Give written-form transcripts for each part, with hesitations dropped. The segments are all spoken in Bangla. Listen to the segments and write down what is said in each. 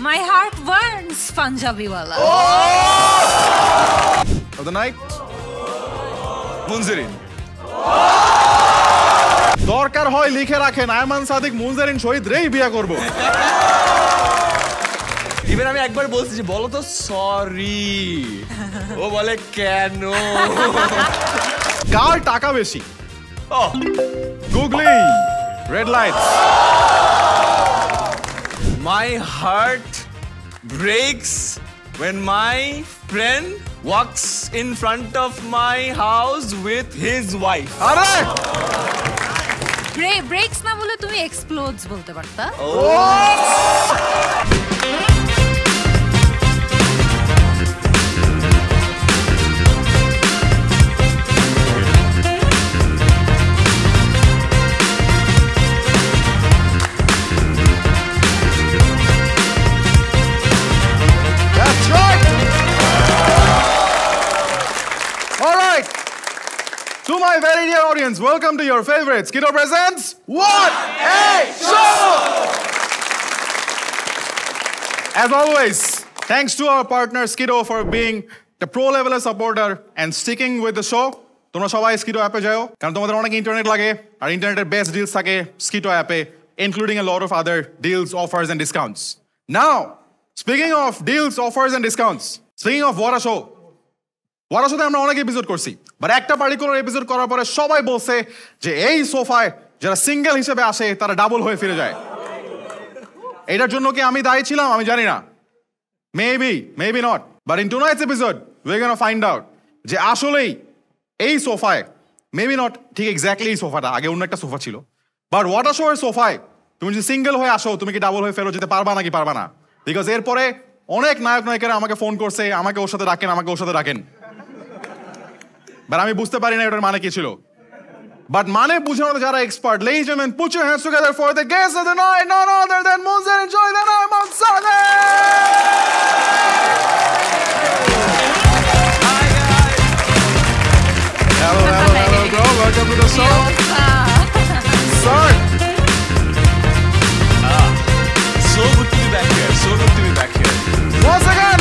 My heart burns, Punjabi wala. Of the night, Munzarin. দরকার হয় লিখে রাখেন আয়মান সাদিক মুনজারিন শহীদ রেই বিয়ে করব। ইভেন আমি একবার বলছি যে বলো তো সরি, ও বলে কেন? কার টাকা বেশি? Googly red lights. My heart breaks when my friend walks in front of my house with his wife. আরে ব্রেকস না বলে তুমি এক্সপ্লোডস বলতে পারতা। That's right. All right. To my very dear audience, welcome to your favorite Skidoo presents What a Show! As always, thanks to our partner Skidoo for being the pro level supporter and sticking with the show. তোমরা সবাই Skidoo অ্যাপে যাও কারণ তোমাদের অনেক ইন্টারনেট লাগে আর ইন্টারনেটের বেস্ট ডিলস থাকে Skidoo অ্যাপে, including a lot of other deals, offers and discounts. Now, speaking of deals, offers and discounts, speaking of What a Show, ওয়ার সাথে আমরা অনেক এপিসোড করছি, বাট একটা পার্টিকুলার এপিসোড করার পরে সবাই বলছে যে এই সোফায় যারা সিঙ্গেল হিসেবে আসে তারা ডাবল হয়ে ফিরে যায়। এটার জন্য কি আমি দায়ী ছিলাম? আমি জানি না, maybe not, but in tonight's episode we are gonna find out যে আসলেই এই সোফায়, মেবি নট ঠিক এক্স্যাক্টলি এই সোফাটা, আগে অন্য একটা সোফা ছিল, বাট ওয়াটার শো এর সোফায় তুমি যদি সিঙ্গেল হয়ে আসো তুমি কি ডাবল হয়ে ফেরত যেতে পারবা নাকি পারবা না? বিকজ এরপরে অনেক নায়ক নায়িকারা আমাকে ফোন করছে, আমাকে ওর সাথে রাখেন, বাট আমি বুঝতে পারি না এটার মানে কি ছিল। বাট মানে বুঝানোর যারা expert, ladies and gentlemen, put your hands together for the guest of the night, none other than Munzarin Shahid and Ayman Sadek. Hi guys. Hello, bro. Welcome to the show. Sir. So good to be back here. Once again,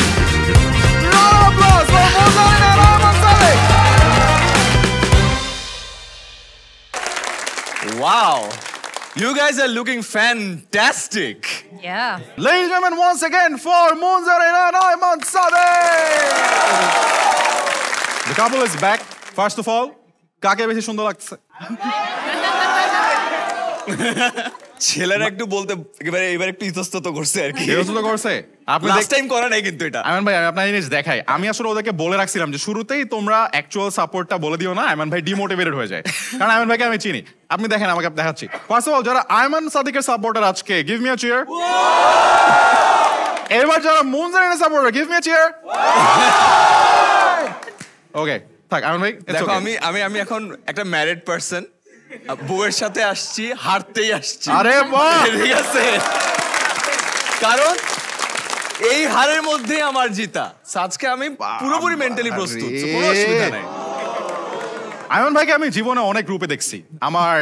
round of applause for Munzarin and Ayman Sadek. Wow. You guys are looking fantastic. Yeah. Ladies and gentlemen, once again for Munzarin and Ayman Sadek. The couple is back. First of all, কাকে বেশি সুন্দর লাগছে? ছেলেরা একটু বলতে এবার একটু ইতস্তত করছে আর কি। ইতস্তত করছে? আপনি লাস্ট টাইম করা নাই কিন্তু এটা। আয়মান ভাই, আমি আপনার জিনিস দেখাই। আমি আসলে ওদেরকে বলে রাখছিলাম যে শুরুতেই তোমরা অ্যাকচুয়াল সাপোর্টটা বলে দিও না, আয়মান ভাই ডিমোটিভেটেড হয়ে যায়। কারণ আয়মান ভাইকে আমি চিনি। আপনি দেখেন, আমাকে দেখাচ্ছি। ফার্স্ট অফ অল, যারা আয়মান সাদিকের সাপোর্টার আজকে, গিভ মি আ চিয়ার। এবার যারা মুনজারিনের supporter, give me a cheer. Okay, থাক আয়মান ভাই। দেখো, আমি এখন একটা ম্যারিড পারসন, বউয়ের সাথে আসছি, হারতেই আসছি। আরে বাহ, ঠিক আছে, কারণ এই হারের মধ্যে আমার জিতা। আজকে আমি পুরোপুরি মেন্টালি প্রস্তুত, কোনো অসুবিধা নাই। আয়মান ভাইকে আমি জীবনে অনেক রূপে দেখছি। আমার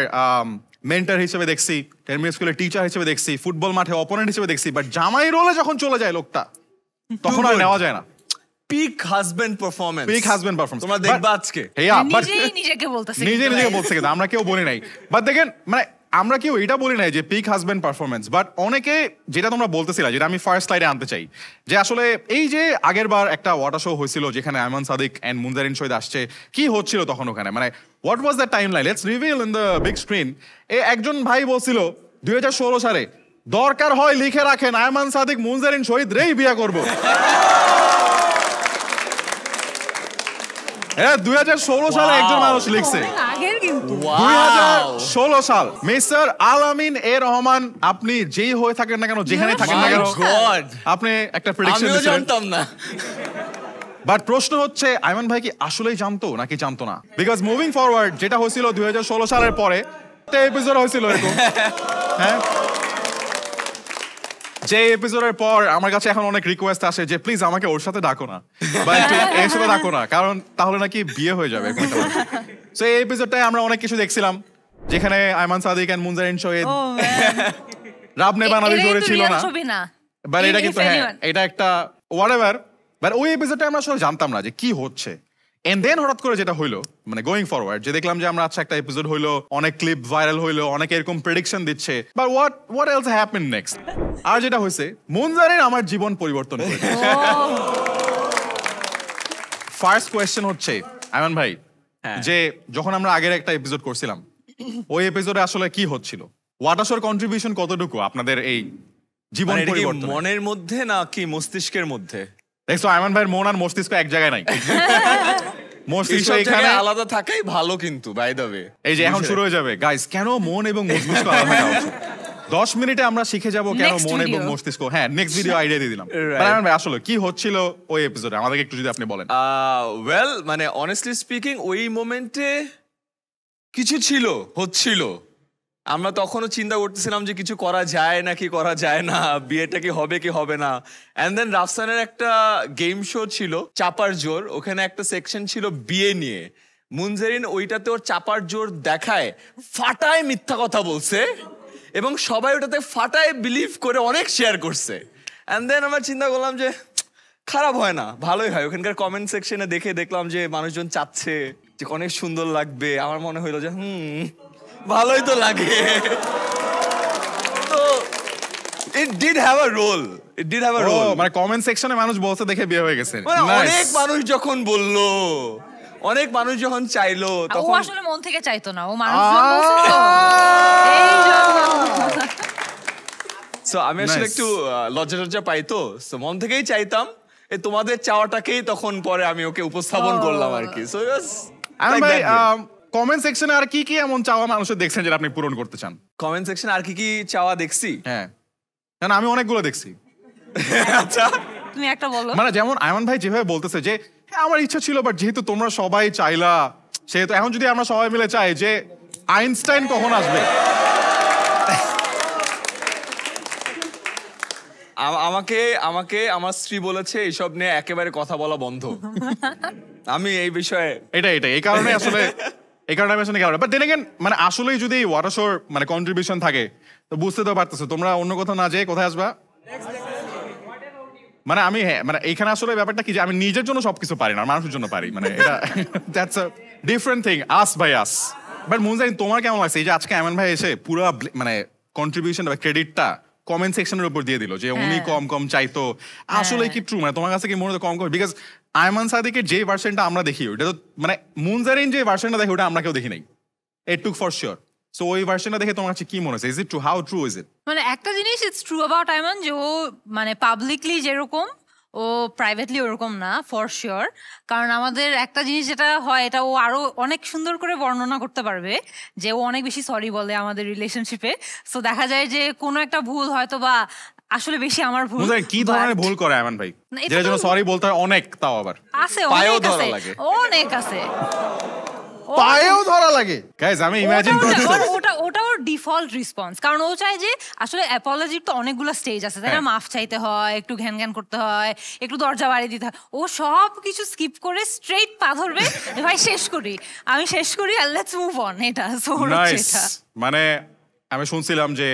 মেন্টর হিসেবে দেখছি, টার্মিনাল স্কুলের টিচার হিসেবে দেখছি, ফুটবল মাঠে অপোনেন্ট হিসেবে দেখছি, বাট জামাই রোলে যখন চলে যায় লোকটা, তখন আর নেওয়া যায় না। পিক হাজবেন্ড পারফরম্যান্স, তোমরা দেখবা আজকে। নিজেকে বলতেছে, নিজেকে বলছে, কিন্তু আমরা কেউ বলি নাই। বাট দেখেন, মানে আমরা কেউ এটা বলি নাই যে পিক হাজবেন্ড পারফরমেন্স, বাট অনেকে যেটা তোমরা বলতেছিলা, যেটা আমি ফার্স্ট স্লাইডে আনতে চাই, যে আসলে এই যে আগের বার একটা ওয়াটার শো হয়েছিল যেখানে আয়মান সাদিক এন্ড মুনজারিন শহীদ আসছে, কি হচ্ছিল তখন ওখানে, মানে what was the time line? Let's reveal in the big screen. একজন ভাই বলছিল 2016 সালে দরকার হয় লিখে রাখেন আয়মান সাদিক মুনজারিন শহীদ রেই বিয়ে করব। 2016 সালে একজন মানুষ লিখছে, 2016 সাল। মিস্টার আলামিন এ রহমান, আপনি যেই হয়ে থাকেন না কেন, যেখানে থাকেন না কেন, আপনি একটা প্রেডিকশন দিয়েছিলেন। জানতাম না, বাট প্রশ্ন হচ্ছে আয়মান ভাই কি আসলেই জানতো নাকি জানতো না? বিকজ মুভিং ফরওয়ার্ড যেটা হয়েছিল 2016 সালের পরে একটা এপিসোড হয়েছিল এরকম, হ্যাঁ, যে এপিসোডের পর আমার কাছে এখন অনেক রিকোয়েস্ট আসে যে প্লিজ আমাকে ওর সাথে ডাকো না, বা একটু এর সাথে ডাকো না, কারণ তাহলে নাকি বিয়ে হয়ে যাবে। সো এই এপিসোডটায় আমরা অনেক কিছু দেখছিলাম, যেখানে আয়মান সাদিক এন্ড মুনজারিন শহীদ রাবনে বানালি জোরে ছিল না। বাট এটা If কিন্তু হ্যাঁ anyone. এটা একটা হোয়াটএভার বাট ওই এপিসোডটা আমরা আসলে জানতাম না যে কি হচ্ছে এন্ড দেন হঠাৎ করে যেটা হইলো মানে গোয়িং ফরওয়ার্ড যে দেখলাম যে আমরা আচ্ছা একটা এপিসোড হইলো অনেক ক্লিপ ভাইরাল হইলো অনেকে এরকম প্রেডিকশন দিচ্ছে but what else happen next আর যেটা হয়েছে মুনজারিন আমার জীবন পরিবর্তন করে ফার্স্ট কোয়েশ্চেন হচ্ছে আয়মান ভাই যে যখন আমরা আগের একটা এপিসোড করছিলাম ওই এপিসোডে আসলে কি হচ্ছিল ওয়াটাসর কন্ট্রিবিউশন কতটুকু আপনাদের এই জীবন পরিবর্তন মনের মধ্যে না কি মস্তিষ্কের মধ্যে দেখছো আয়মান ভাইয়ের মন আর মস্তিষ্ক এক জায়গায় নাই মস্তিষ্ক এখানে আলাদা থাকাই ভালো কিন্তু বাই দ্য ওয়ে এই যে এখন শুরু হয়ে যাবে গাইস কেন মন এবং মস্তিষ্ক আলাদা থাকা উচিত 10 মিনিটে আমরা শিখে যাব কেন Next মন এবং video. মস্তিষ্ক হ্যাঁ নেক্সট ভিডিও আইডিয়া দিয়ে দিলাম Right. আয়মান ভাই আসলে কি হচ্ছিল ওই এপিসোডে আমাদেরকে একটু যদি আপনি বলেন ওয়েল মানে অনেস্টলি স্পিকিং ওই মোমেন্টে কিছু হচ্ছিল আমরা তখনও চিন্তা করতেছিলাম যে কিছু করা যায় নাকি করা যায় না বিয়েটা কি হবে না এন্ড দেন রাফসানের একটা গেম শো ছিল চাপার জোর ওখানে একটা সেকশন ছিল বিয়ে নিয়ে মুনজারিন ওইটাতে ওর চাপার জোর দেখায় ফাটায় মিথ্যা কথা বলছে এবং সবাই ওটাতে ফাটায় বিলিভ করে অনেক শেয়ার করছে এন্ড দেন আমরা চিন্তা করলাম যে খারাপ হয় না ভালোই হয় ওখানকার কমেন্ট সেকশনে দেখলাম যে মানুষজন চাচ্ছে যে অনেক সুন্দর লাগবে আমার মনে হইলো যে ভালোই তো লাগে তো it did have a role মানে কমেন্ট সেকশনে মানুষ বলছে দেখে বিয়ে হয়ে গেছে মানে অনেক মানুষ যখন বললো অনেক মানুষ যখন চাইলো ও তখন আসলে মন থেকে চাইতো না ও মানুষজন বলছে তো এই জন্য সো আমি আসলে Nice. একটু লজ্জা পাইতো সো মন থেকেই চাইতাম তোমাদের চাওয়াটাকেই তখন পরে আমি ওকে উপস্থাপন করলাম আর কি সো আয়মান ভাই কমেন্ট সেকশনে আর কি কি এমন চাওয়া মানুষের দেখছেন যেটা আপনি পূরণ করতে চান কমেন্ট সেকশন আর কি চাওয়া দেখছি হ্যাঁ না আমি অনেকগুলো দেখছি আচ্ছা তুমি একটা বলো মানে যেমন আয়মান ভাই যেভাবে বলতেছে যে হ্যাঁ, আমার ইচ্ছা ছিল বাট যেহেতু তোমরা সবাই চাইলা সেহেতু এখন যদি আমরা সবাই মিলে চাই যে আইনস্টাইন কখন আসবে আমাকে আমার স্ত্রী বলেছে এইসব নিয়ে একেবারে কথা বলা বন্ধ আমি এই বিষয়ে এটা এই কারণে আসলে এই কারণে আমি আসলে বাট দেন এগেন মানে আসলেই যদি ওয়াটারশোর মানে কন্ট্রিবিউশন থাকে তো বুঝতে তো পারতেছো তোমরা অন্য কোথাও না যেয়ে কোথায় আসবা মানে আমি হ্যাঁ মানে এইখানে আসলে ব্যাপারটা কি যে আমি নিজের জন্য সবকিছু পারি না মানুষের জন্য পারি মানে এটা that's a different thing us by us but Munzarin তোমার কেমন লাগছে এই যে আজকে আয়মান ভাই এসে পুরো মানে কন্ট্রিবিউশন বা ক্রেডিটটা কমেন্ট সেকশনের উপর দিয়ে দিল যে উনি কম চাইতো আসলে কি ট্রু মানে তোমার কাছে কি মনে হয় কম বিকজ আয়মান সাদিকের যে ভার্সনটা আমরা দেখি ওটা তো মানে মুনজারিন যে ভার্সনটা দেখি ওটা আমরা কেউ দেখি নাই ইট টুক ফর শিওর সো ওই ভার্সনটা দেখে তোমার কাছে কি মনে হচ্ছে is it true how true is it মানে একটা জিনিস ইটস ট্রু অ্যাবাউট আয়মান যে ও মানে পাবলিকলি যেরকম ও প্রাইভেটলি ওরকম না ফর শিওর কারণ আমাদের একটা জিনিস যেটা হয় এটা ও আরো অনেক সুন্দর করে বর্ণনা করতে পারবে যে ও অনেক বেশি সরি বলে আমাদের রিলেশনশিপে সো দেখা যায় যে কোনো একটা ভুল হয়তো বা আসলে বেশি আমার ভুল কি ধরনের ভুল করে আয়মান ভাই না, এটা যেটার জন্য তো- সরি বলতে হয় অনেক তাও আবার আছে পায়েও অনেক ধরা আছে লাগে। অনেক আছে পায়েও ধরা লাগে গাইস আমি ইমাজিন করছি ওটা ওর ডিফল্ট রেসপন্স কারণ ও চায় যে আসলে অ্যাপোলজির তো অনেকগুলো স্টেজ আছে তাই না হ্যাঁ। মাফ চাইতে হয় একটু ঘ্যান করতে হয় একটু দরজা বাড়ি দিতে হয় ও সব কিছু স্কিপ করে স্ট্রেট পা ধরবে যে ভাই আমি শেষ করি আর লেটস মুভ অন এটা সো নাইস মানে আমি শুনছিলাম যে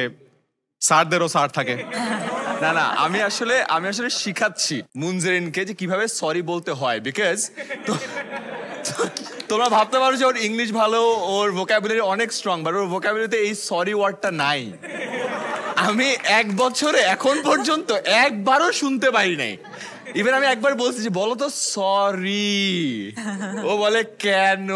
স্যারদেরও স্যার থাকে না আমি আসলে শিখাচ্ছি মুনজারিনকে যে কিভাবে সরি বলতে হয় বিকজ তোমরা ভাবতে পারো যে ওর ইংলিশ ভালো ওর ভোকাবুলারি অনেক স্ট্রং বাট ওর ভোকাবুলারিতে এই সরি ওয়ার্ডটা নাই আমি 1 বছরে এখন পর্যন্ত একবারও শুনতে পারি নাই ইভেন আমি একবার বলছি যে বলো তো সরি ও বলে কেন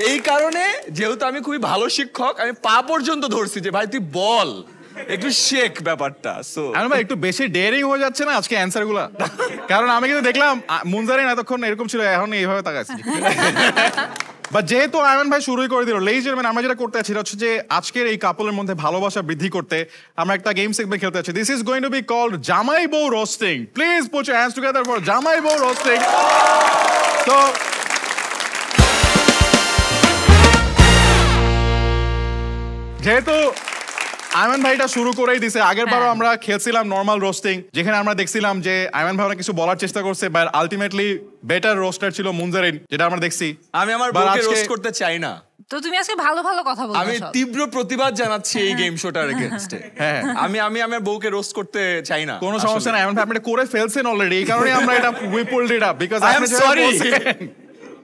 এই কারণে যেহেতু আমি খুবই ভালো শিক্ষক আমি পা পর্যন্ত ধরছি যে ভাই তুই বল একটু শেখ ব্যাপারটা সো আয়মান ভাই একটু বেশি ডেয়ারিং হয়ে যাচ্ছে না আজকে অ্যানসার গুলা কারণ আমি কিন্তু দেখলাম মুনজারিন এতক্ষণ এরকম ছিল এখন এইভাবে তাকাচ্ছি বা যেহেতু আয়মান ভাই শুরুই করে দিল লেজার মানে আমরা যেটা করতে আছি হচ্ছে যে আজকের এই কাপলের মধ্যে ভালোবাসা বৃদ্ধি করতে আমরা একটা গেম সেগমেন্ট খেলতে আছি this is going to be called জামাই বউ roasting please put your hands together for জামাই বউ রোস্টিং তো যেহেতু আয়মান ভাইটা শুরু করেই দিছে আগের বারও আমরা খেলছিলাম নর্মাল রোস্টিং যেখানে আমরা দেখছিলাম যে আয়মান ভাই অনেক কিছু বলার চেষ্টা করছে বাট আলটিমেটলি বেটার রোস্টার ছিল মুনজারিন যেটা আমরা দেখছি আমি আমার But বউকে আজকে- রোস্ট করতে চাই না তো তুমি আজকে ভালো ভালো কথা বলছো। আমি তীব্র প্রতিবাদ জানাচ্ছি এই গেম শোটার এগেইনস্টে। হ্যাঁ, আমি আমার বউকে রোস্ট করতে চাই না। কোনো সমস্যা নাই, এমন আপনি করে ফেলছেন অলরেডি, এই কারণে আমরা এটা we pulled it up because I am sorry,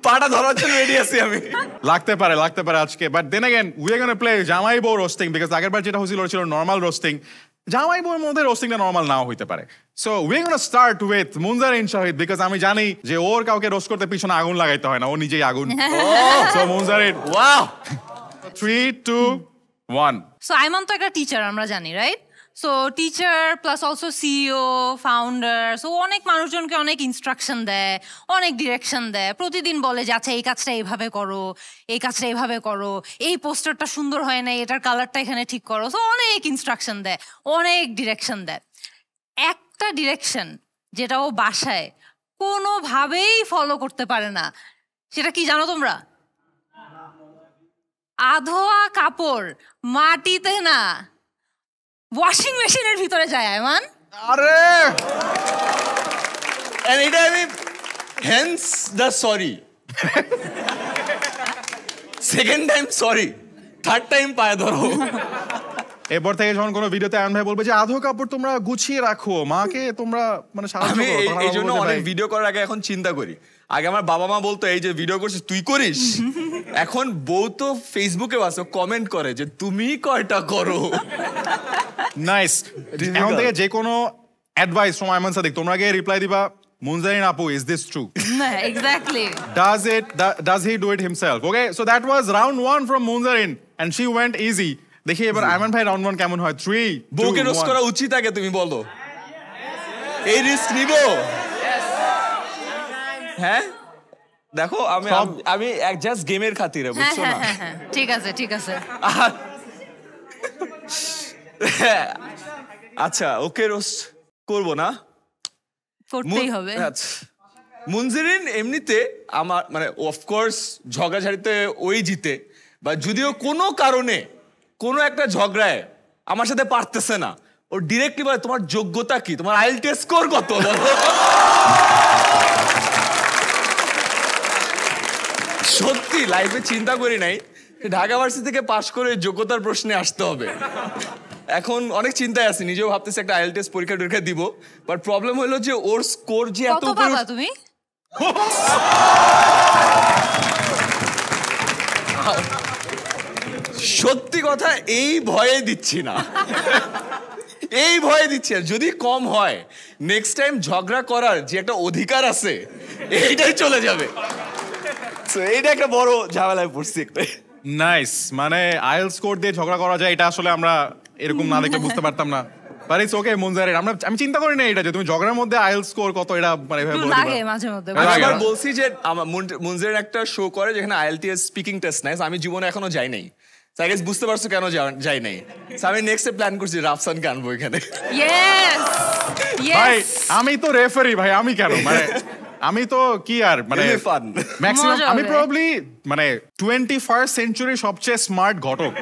পাটা ধরার জন্য রেডি আছি আমি। লাগতে পারে আজকে, but then again we are gonna play জামাই বউ রোস্টিং বিকজ আগেরবার যেটা হয়েছিল ছিল নরমাল রোস্টিং। জামাই বউর মধ্যে রোস্টিংটা নরমাল নাও হইতে পারে। So we are gonna start with Munzarin Shahid because আমি জানি যে ওর কাউকে রোস্ট করতে পিছনে আগুন লাগাইতে হয় না, ও নিজেই আগুন। So Munzarin, wow, 3 2 1। So Ayman তো একটা টিচার আমরা জানি, right? So teacher plus also CEO, founder, so অনেক মানুষজনকে অনেক ইনস্ট্রাকশন দেয়, অনেক ডিরেকশন দেয়, প্রতিদিন বলে যে আচ্ছা এই কাজটা এইভাবে করো, এই কাজটা এইভাবে করো, এই পোস্টারটা সুন্দর হয় না, এটার কালারটা এখানে ঠিক করো। সো অনেক ইনস্ট্রাকশন দেয়, অনেক ডিরেকশন দেয়। একটা ডিরেকশন যেটা ও বাসায় কোনোভাবেই ফলো করতে পারে না, সেটা কি জানো তোমরা? আধোয়া কাপড় মাটিতে না, ওয়াশিং মেশিনের ভিতরে যায়। আয়মান, আরে এটা আমি hence the sorry, second time sorry, third time পায়ে ধরো। এরপর থেকে যখন কোনো ভিডিওতে আয়ন ভাই বলবে যে আধো কাপড় তোমরা গুছিয়ে রাখো, মাকে তোমরা মানে সাহায্য আমি করো, তখন এই আমরা জন্য বলবো যে অনেক ভাই, ভিডিও করার আগে এখন চিন্তা করি। আগে আমার বাবা মা বলতো এই যে ভিডিও করছিস তুই করিস, এখন বউ তো ফেসবুকে আসো কমেন্ট করে যে তুমি কয়টা করো। নাইস। এখন থেকে যে কোনো অ্যাডভাইস from আয়মান সাদিক তোমরা গিয়ে রিপ্লাই দিবা মুনজারিন আপু is this true, exactly, does he do it himself? Okay, so that was round 1 from Munzarin and she went easy. দেখি এবার আয়মান ভাই রাউন্ড 1 কেমন হয়। 3 2 বউকে রোস্ট 1 করা উচিত আগে তুমি বলো, এই রিস্ক নিব? হ্যাঁ দেখো আমি জাস্ট গেমের খাতিরে, বুঝছো না? ঠিক আছে ঠিক আছে। আচ্ছা ওকে রোস্ট করবো না, করতেই হবে। আচ্ছা, মুনজিরিন এমনিতে আমার মানে অফকোর্স ঝগড়াঝাড়িতে ওই জিতে, বা যদিও কোনো কারণে কোনো একটা ঝগড়ায় আমার সাথে পারতেছে না, ও ডিরেক্টলি বলে তোমার যোগ্যতা কি, তোমার আইএলটিএস স্কোর কত বলো। সত্যি লাইফে চিন্তা করি নাই ঢাকা ভার্সিটি থেকে পাশ করে যোগ্যতার প্রশ্নে আসতে হবে। এখন অনেক চিন্তায় আছি, নিজেও ভাবতেছি একটা আইএলটিএস পরীক্ষা দিব, বাট প্রবলেম হলো যে ওর স্কোর যে এত কত পাবা তুমি? সত্যি কথা এই ভয়ে দিচ্ছি না, এই ভয়ে দিচ্ছি না, যদি কম হয় নেক্সট টাইম ঝগড়া করার যে একটা অধিকার আছে এইটাই চলে যাবে। এইটা একটা বড় ঝামেলায় পড়ছি একটা। নাইস, মানে আইএল স্কোর দিয়ে ঝগড়া করা যায় এটা আসলে আমরা এরকম না দেখলে বুঝতে পারতাম না। বাট ইটস ওকে মুনজারিন, আমি চিন্তা করি না এটা যে তুমি ঝগড়ার মধ্যে আইএল স্কোর কত এটা মানে এভাবে বলে লাগে দিবা। মাঝে মধ্যে। আমি আবার বলছি যে মুনজারিন একটা শো করে যেখানে আইএলটিএস স্পিকিং টেস্ট নেয়, আমি জীবনে এখনো যাই নাই, আই গেস বুঝতে পারছো কেন যাই নাই। আমি নেক্সটে প্ল্যান করছি রাফসানকে আনবো এখানে। ইয়েস ভাই ইয়েস, আমি তো রেফারি ভাই, আমি কেন মানে আমি তো কি আর মানে ফান ম্যাক্সিমাম মজা আমি হবে। প্রবাবলি মানে 21st সেঞ্চুরি সবচেয়ে স্মার্ট ঘটক।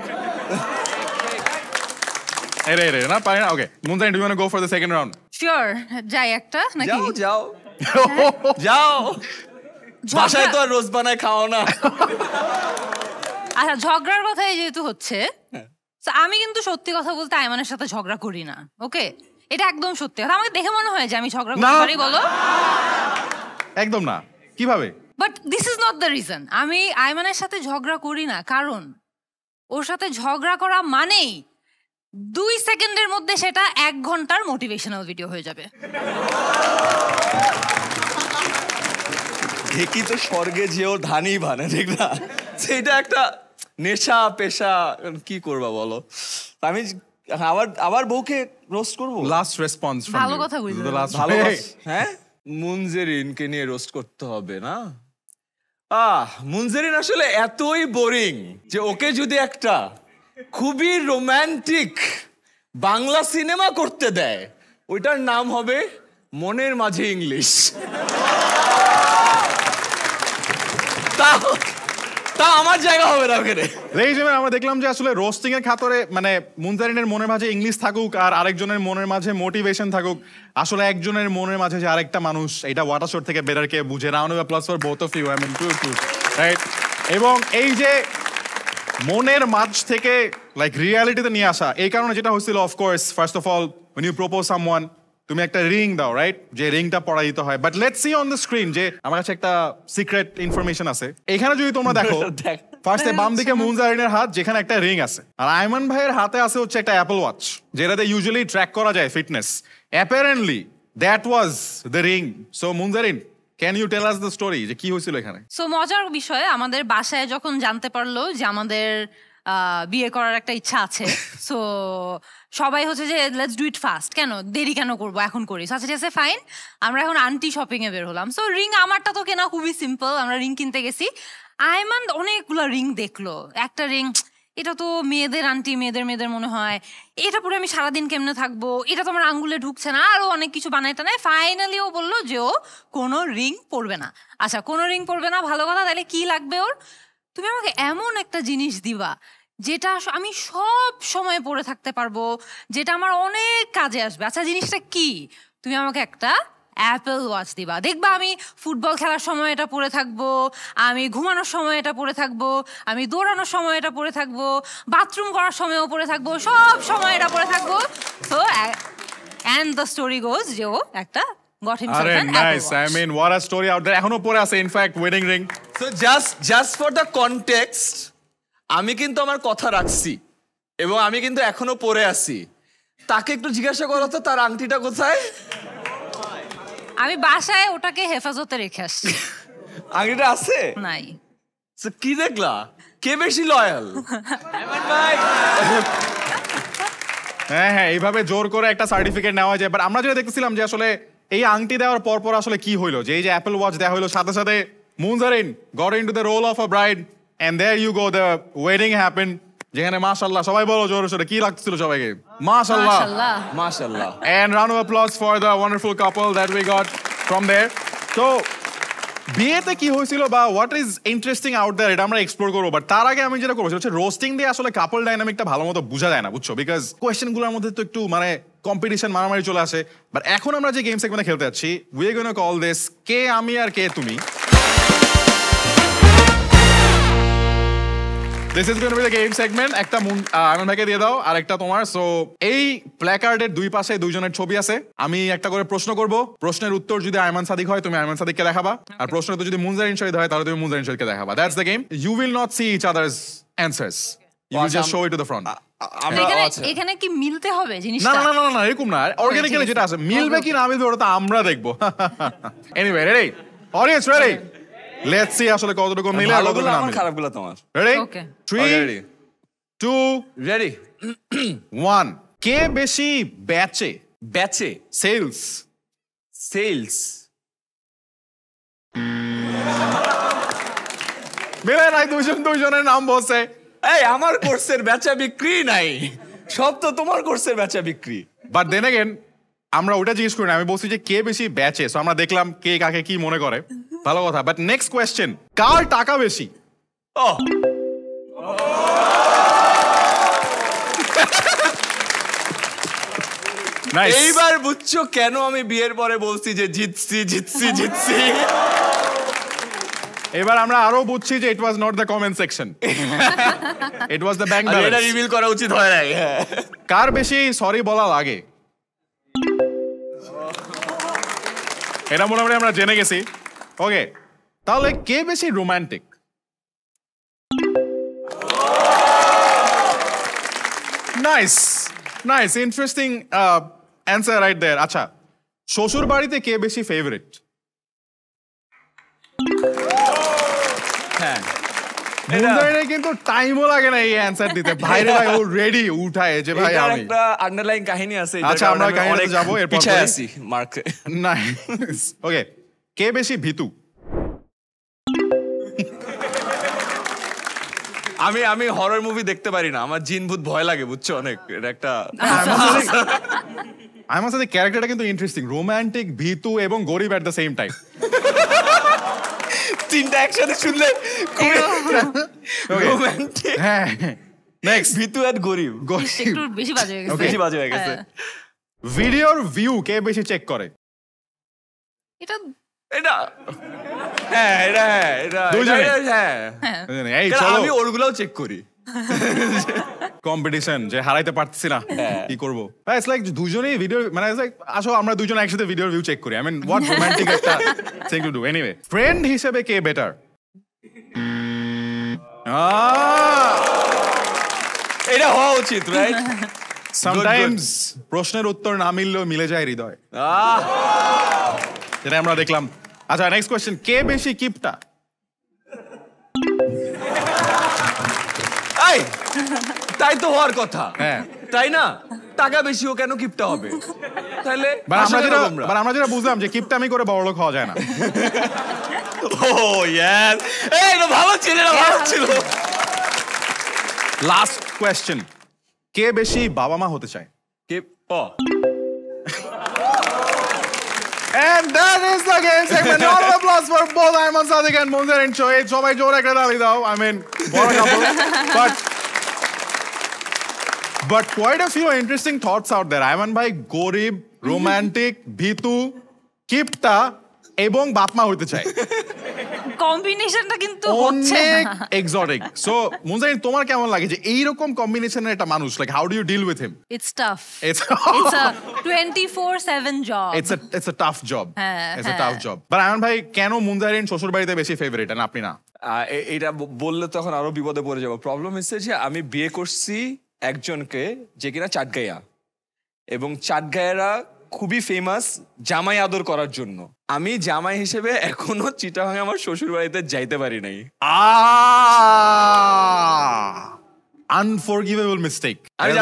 রে না পারি না। Okay Munzarin, do you want to go for the second round? Sure, যাই একটা নাকি? যাও যাও যাও, বাসায় তো আর রোজ বানায় খাও না। আচ্ছা ঝগড়ার কথাই যেহেতু হচ্ছে, তো আমি কিন্তু সত্যি কথা বলতে আয়মানের সাথে ঝগড়া করি না। ওকে, এটা একদম সত্যি কথা। আমাকে দেখে মনে হয় যে আমি ঝগড়া করতে পারি, বলো? একদম না, কিভাবে? But this is not the reason আমি আয়মানের সাথে ঝগড়া করি না, কারণ ওর সাথে ঝগড়া করা মানেই 2 সেকেন্ডের মধ্যে সেটা 1 ঘন্টার মোটিভেশনাল ভিডিও হয়ে যাবে। ঢেকি তো স্বর্গে যেও ধানই ভানে, ঠিক না? সেটা একটা নেশা পেশা, কি করবা বলো? আমি আবার বউকে রোস্ট করবো? লাস্ট রেসপন্স ফ্রম ভালো কথা বলছো। ভালো, হ্যাঁ মুনজেরিনকে নিয়ে রোস্ট করতে হবে না? মুনজেরিন আসলে এতই বোরিং যে ওকে যদি একটা খুবই রোমান্টিক বাংলা সিনেমা করতে দেয়, ওইটার নাম হবে মনের মাঝে ইংলিশ। তা আমার জায়গা হবে না ওখানে। আমরা দেখলাম যে আসলে রোস্টিং এর খাতরে মানে মুনজারিনের মনের মাঝে ইংলিশ থাকুক আর আরেকজনের মনের মাঝে মোটিভেশন থাকুক, আসলে একজনের মনের মাঝে যে আরেকটা মানুষ, এটা ওয়াটার শোর থেকে বেটার কে বুঝে। Round of applause for both of you, I mean too right. এবং এই যে মনের মাঝ থেকে লাইক রিয়ালিটিতে নিয়ে আসা। এই কারণে যেটা হয়েছিল of course first of all when you propose someone তুমি একটা রিং দাও, রাইট? যে রিংটা পরা দিতে হয়। But let's see on the screen যে আমার কাছে একটা সিক্রেট ইনফরমেশন আছে। এখানে যদি তোমরা দেখো ফার্স্টে বাম দিকে মুনজারিনের হাত, যেখানে একটা রিং আছে, আর আয়মান ভাইয়ের হাতে আছে হচ্ছে একটা অ্যাপল ওয়াচ, যেটাতে ইউজুয়ালি ট্র্যাক করা যায় fitness. Apparently that was the ring. So Munzarin, can you tell us the story যে কি হয়েছিল এখানে? সো মজার বিষয়, আমাদের বাসায় যখন জানতে পারলো যে আমাদের বিয়ে করার একটা ইচ্ছা আছে, সো সবাই হচ্ছে যে লেটস ডু ইট ফাস্ট, কেন দেরি কেন করবো, এখন করি। আচ্ছা ঠিক আছে ফাইন, আমরা এখন আন্টি শপিং এ বের হলাম। সো রিং আমারটা তো কেনা খুবই সিম্পল, আমরা রিং কিনতে গেছি। আয়মান অনেকগুলো রিং দেখলো, একটা রিং এটা তো মেয়েদের আন্টি, মেয়েদের মনে হয়, এটা পরে আমি সারাদিন কেমনে থাকবো, এটা তো আমার আঙ্গুলে ঢুকছে না, আরো অনেক কিছু বানাইতে নাই। ফাইনালি ও বললো যে ও কোনো রিং পরবে না। আচ্ছা কোনো রিং পরবে না, ভালো কথা, তাহলে কি লাগবে ওর? তুমি আমাকে এমন একটা জিনিস দিবা যেটা আমি সব সময় পরে থাকতে পারবো, যেটা আমার অনেক কাজে আসবে। আচ্ছা জিনিসটা কি? তুমি আমাকে একটা অ্যাপল ওয়াচ দিবা, দেখবা আমি ফুটবল খেলার সময় এটা পরে থাকবো, আমি ঘুমানোর সময় এটা পরে থাকবো, আমি দৌড়ানোর সময় এটা পরে থাকবো, বাথরুম করার সময়ও পরে থাকবো, সব সময় এটা পরে থাকবো। So and the story goes যে ও একটা got himself আরে an Apple nice, I Watch. Mean what a story out there. এখনো পরে আছে in fact wedding ring. So just for the context, আমি কিন্তু আমার কথা রাখছি এবং আমি কিন্তু এখনো পরে আছি। তাকে একটু জিজ্ঞাসা করো তো তার আংটিটা কোথায়? আমি বাসায় ওটাকে হেফাজতে রেখে আসছি। আংটিটা আছে নাই। So, কি দেখলা? কে বেশি লয়াল? হ্যাঁ হ্যাঁ, এইভাবে জোর করে একটা সার্টিফিকেট নেওয়া যায়। বাট আমরা যেটা দেখতেছিলাম যে আসলে এই আংটি দেওয়ার পর আসলে কি হইলো, যে এই যে অ্যাপল ওয়াচ দেওয়া হইলো, সাথে সাথে Munzarin got into the role of a bride and there you go, the wedding happen, যেখানে মাশাআল্লাহ সবাই বলো জোরে সোরে কি লাগছিল সবাইকে? মাশাআল্লাহ, মাশাআল্লাহ। মাশাআল্লাহ। and round of applause for the wonderful couple that we got from there. So বিয়েতে কি হয়েছিল বা what is interesting out there, এটা আমরা এক্সপ্লোর করবো। বাট তার আগে আমি যেটা করবো সেটা হচ্ছে রোস্টিং দিয়ে আসলে কাপল ডাইনামিকটা ভালো মতো বোঝা যায় না, বুঝছো? বিকজ কোয়েশ্চেনগুলোর মধ্যে তো একটু মানে কম্পিটিশন, মারামারি চলে আসে। বাট এখন আমরা যে গেম সেগমেন্টে খেলতে যাচ্ছি, we are gonna call this কে আমি আর কে তুমি। This is going to be the game segment. একটা আয়মান ভাইকে দিয়ে দাও আর একটা তোমার। সো এই প্ল্যাকার্ডের দুই পাশে দুইজনের ছবি আছে। আমি একটা করে প্রশ্ন করব, প্রশ্নের উত্তর যদি আয়মান সাদিক হয় তুমি আয়মান সাদিককে দেখাবা, আর প্রশ্নের উত্তর যদি মুনজারিন শহীদ হয় তাহলে তুমি মুনজারিন শহীদকে দেখাবা। That's the game. You will not see each others answers, you will just show it to the front. এখানে কি মিলতে হবে না জিনিসটা? না না না, এরকম না, অর্গানিক্যালি যেটা আছে মিলবে কি না মিলবে ওটা তো আমরা দেখবো। Anyway, ready audience, ready? Let's see আসলে কতটুকু মিলে আর কতটুকু না আমার মিলে। খারাপগুলো তোমার। রেডি? Okay. 3 ready. 2 রেডি? 1 কে বেশি ব্যাচে ব্যাচে সেলস? সেলস। মিলে নাই, দুইজনের নাম বসে। এই আমার কোর্সের বেচা বিক্রি নাই, সব তো তোমার কোর্সের বেচা বিক্রি। বাট দেন এগেন আমরা ওটা জিজ্ঞেস করি না, আমি বলছি যে কে বেশি ব্যাচে। সো আমরা দেখলাম কে কাকে কি মনে করে, ভালো কথা। বাট নেক্সট কোয়েশ্চেন, কার টাকা বেশি? ও নাইস। এইবার বুঝছো কেন আমি বিয়ের পরে বলছি যে জিতছি। এবার আমরা আরো বুঝছি যে it was not the comment section, it was the bank এটা ব্যালেন্স। রিভিল করা উচিত হয় নাই। কার বেশি সরি বলা লাগে? এটা মোটামুটি আমরা জেনে গেছি। ওকে, তাহলে কে বেশি romantic? Nice nice, interesting answer right there. আচ্ছা, শ্বশুর বাড়িতে কে বেশি ফেভারিট? হ্যাঁ, মুনজারিনের কিন্তু টাইমও লাগে না এই অ্যান্সার দিতে। ভাইরে ভাই ও রেডি উঠায় যে ভাই এটার আমি। একটা আন্ডারলাইন কাহিনী আছে। আচ্ছা, আমরা কাহিনীতে যাবো এরপর। পিছায় আছি মার্কে। নাইস। ওকে, কে বেশি ভীতু? আমি হরর মুভি দেখতে পারি না, আমার জিন ভূত ভয় লাগে, বুঝছো? অনেক এটা একটা আমার সাথে ক্যারেক্টারটা কিন্তু ইন্টারেস্টিং, রোমান্টিক, ভীতু এবং গরিব এট দ্য সেম টাইম। তিনটা একসাথে শুনলে রোমান্টিক, হ্যাঁ, নেক্সট ভীতু আর গরিব। একটু বেশি বাজে হয়ে গেছে। বেশি বাজে হয়ে গেছে। হ্যাঁ। ভিডিওর ভিউ কে বেশি চেক করে? এটা এটা হ্যাঁ, এটা দুইজনে? হ্যাঁ, এই কারণ চলো, আমি ওরগুলাও চেক করি। কম্পিটিশন যে হারাইতে পারতেছি না কি করবো ইটস লাইক দুজনেই ভিডিও মানে আসলে আমরা দুজন একসাথে ভিডিওর ভিউ চেক করি আই মিন হোয়াট রোমান্টিক একটা thing to do anyway friend হিসেবে কে বেটার এটা হওয়া উচিত রাইট সামটাইমস প্রশ্নের উত্তর না মিললেও মিলে যায় হৃদয় যেটা আমরা দেখলাম আচ্ছা নেক্সট কোয়েশ্চেন কে বেশি কিপটা তাই তো হওয়ার কথা হ্যাঁ তাই না টাকা বেশিও কেন কিপটা হবে তাহলে আমরা যেটা বুঝলাম যে কিপটামি করে বড়লোক হওয়া যায় না ও ইয়েস এই তো ভালো ছিল লাস্ট কোয়েশ্চেন কে বেশি বাবা মা হতে চায় কে And that is the game segment. Round of applause for both Ayman Sadiq and Munzarin Shoaib. সবাই জোরে একটা তালি দাও. I mean, বড় couple. But quite a few interesting thoughts out there. Ayman ভাই গরিব, romantic, ভীতু, কিপটা এবং বাপমা হতে চায়. কম্বিনেশনটা কিন্তু হচ্ছে অনেক এক্সোটিক সো মুনজারিন তোমার কেমন লাগে যে এইরকম কম্বিনেশনের একটা মানুষ like how do you deal with him it's tough It's it's a 24/7 job it's a tough job হ্যাঁ, it's a tough job but Ayman ভাই কেন মুনজারিন শ্বশুর বাড়িতে বেশি ফেভারিট আর আপনি না এটা বললে তখন আরো বিপদে পড়ে যাবো প্রবলেম হচ্ছে যে আমি বিয়ে করছি একজনকে যে কিনা চাটগাঁয়া এবং চাটগাঁয়েরা খুবই ফেমাস জামাই আদর করার জন্য আমি জামাই হিসেবে এখনো চিটাগাং আমার শ্বশুর বাড়িতে যাইতে পারি নাই আনফরগিভেবল মিস্টেক আমি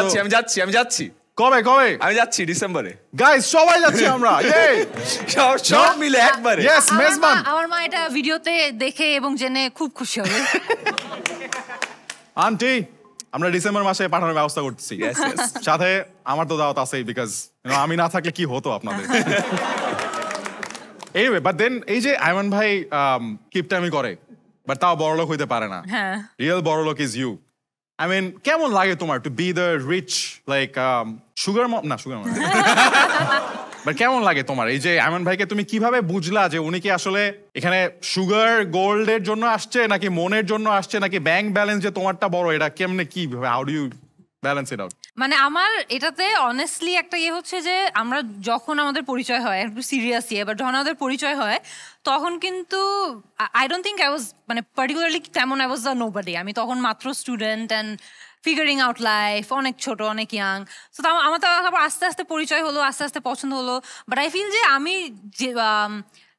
যাচ্ছি কবে আমি যাচ্ছি ডিসেম্বরে গাইস সবাই যাচ্ছি আমরা সব মিলে একবারে ইয়েস মেজবান আমার মা এটা ভিডিওতে দেখে এবং জেনে খুব খুশি হবে আন্টি আমরা ডিসেম্বর মাসে পাঠানোর ব্যবস্থা করতেছি সাথে আমার তো দাওয়াত আছেই বিকজ আমি না থাকলে কি হতো আপনাদের এনিওয়ে বাট দেন এই যে আয়মান ভাই কিপটামি করে বাট তাও বড়লোক হইতে পারে না রিয়েল বড়লোক ইজ ইউ আই মিন কেমন লাগে তোমার to be the rich like sugar but কেমন লাগে তোমার এই যে আয়মান ভাইকে তুমি কিভাবে বুঝলা যে উনি কি আসলে এখানে সুগার গোল্ডের জন্য আসছে নাকি মনের জন্য আসছে নাকি ব্যাংক ব্যালেন্স যে তোমারটা বড় এটা কেমনে কি how do you balance it out মানে আমার এটাতে অনেস্টলি একটা ইয়ে হচ্ছে যে আমরা যখন আমাদের পরিচয় হয় একটু সিরিয়াসলি এবার যখন আমাদের পরিচয় হয় তখন কিন্তু I don't think I was মানে পার্টিকুলারলি কেমন আই ওয়াজ দ্য নোবডি আমি তখন মাত্র student and figuring out life অনেক ছোট অনেক ইয়াং সো আমার তো আস্তে আস্তে পরিচয় হলো আস্তে আস্তে পছন্দ হলো বাট আই ফিল যে আমি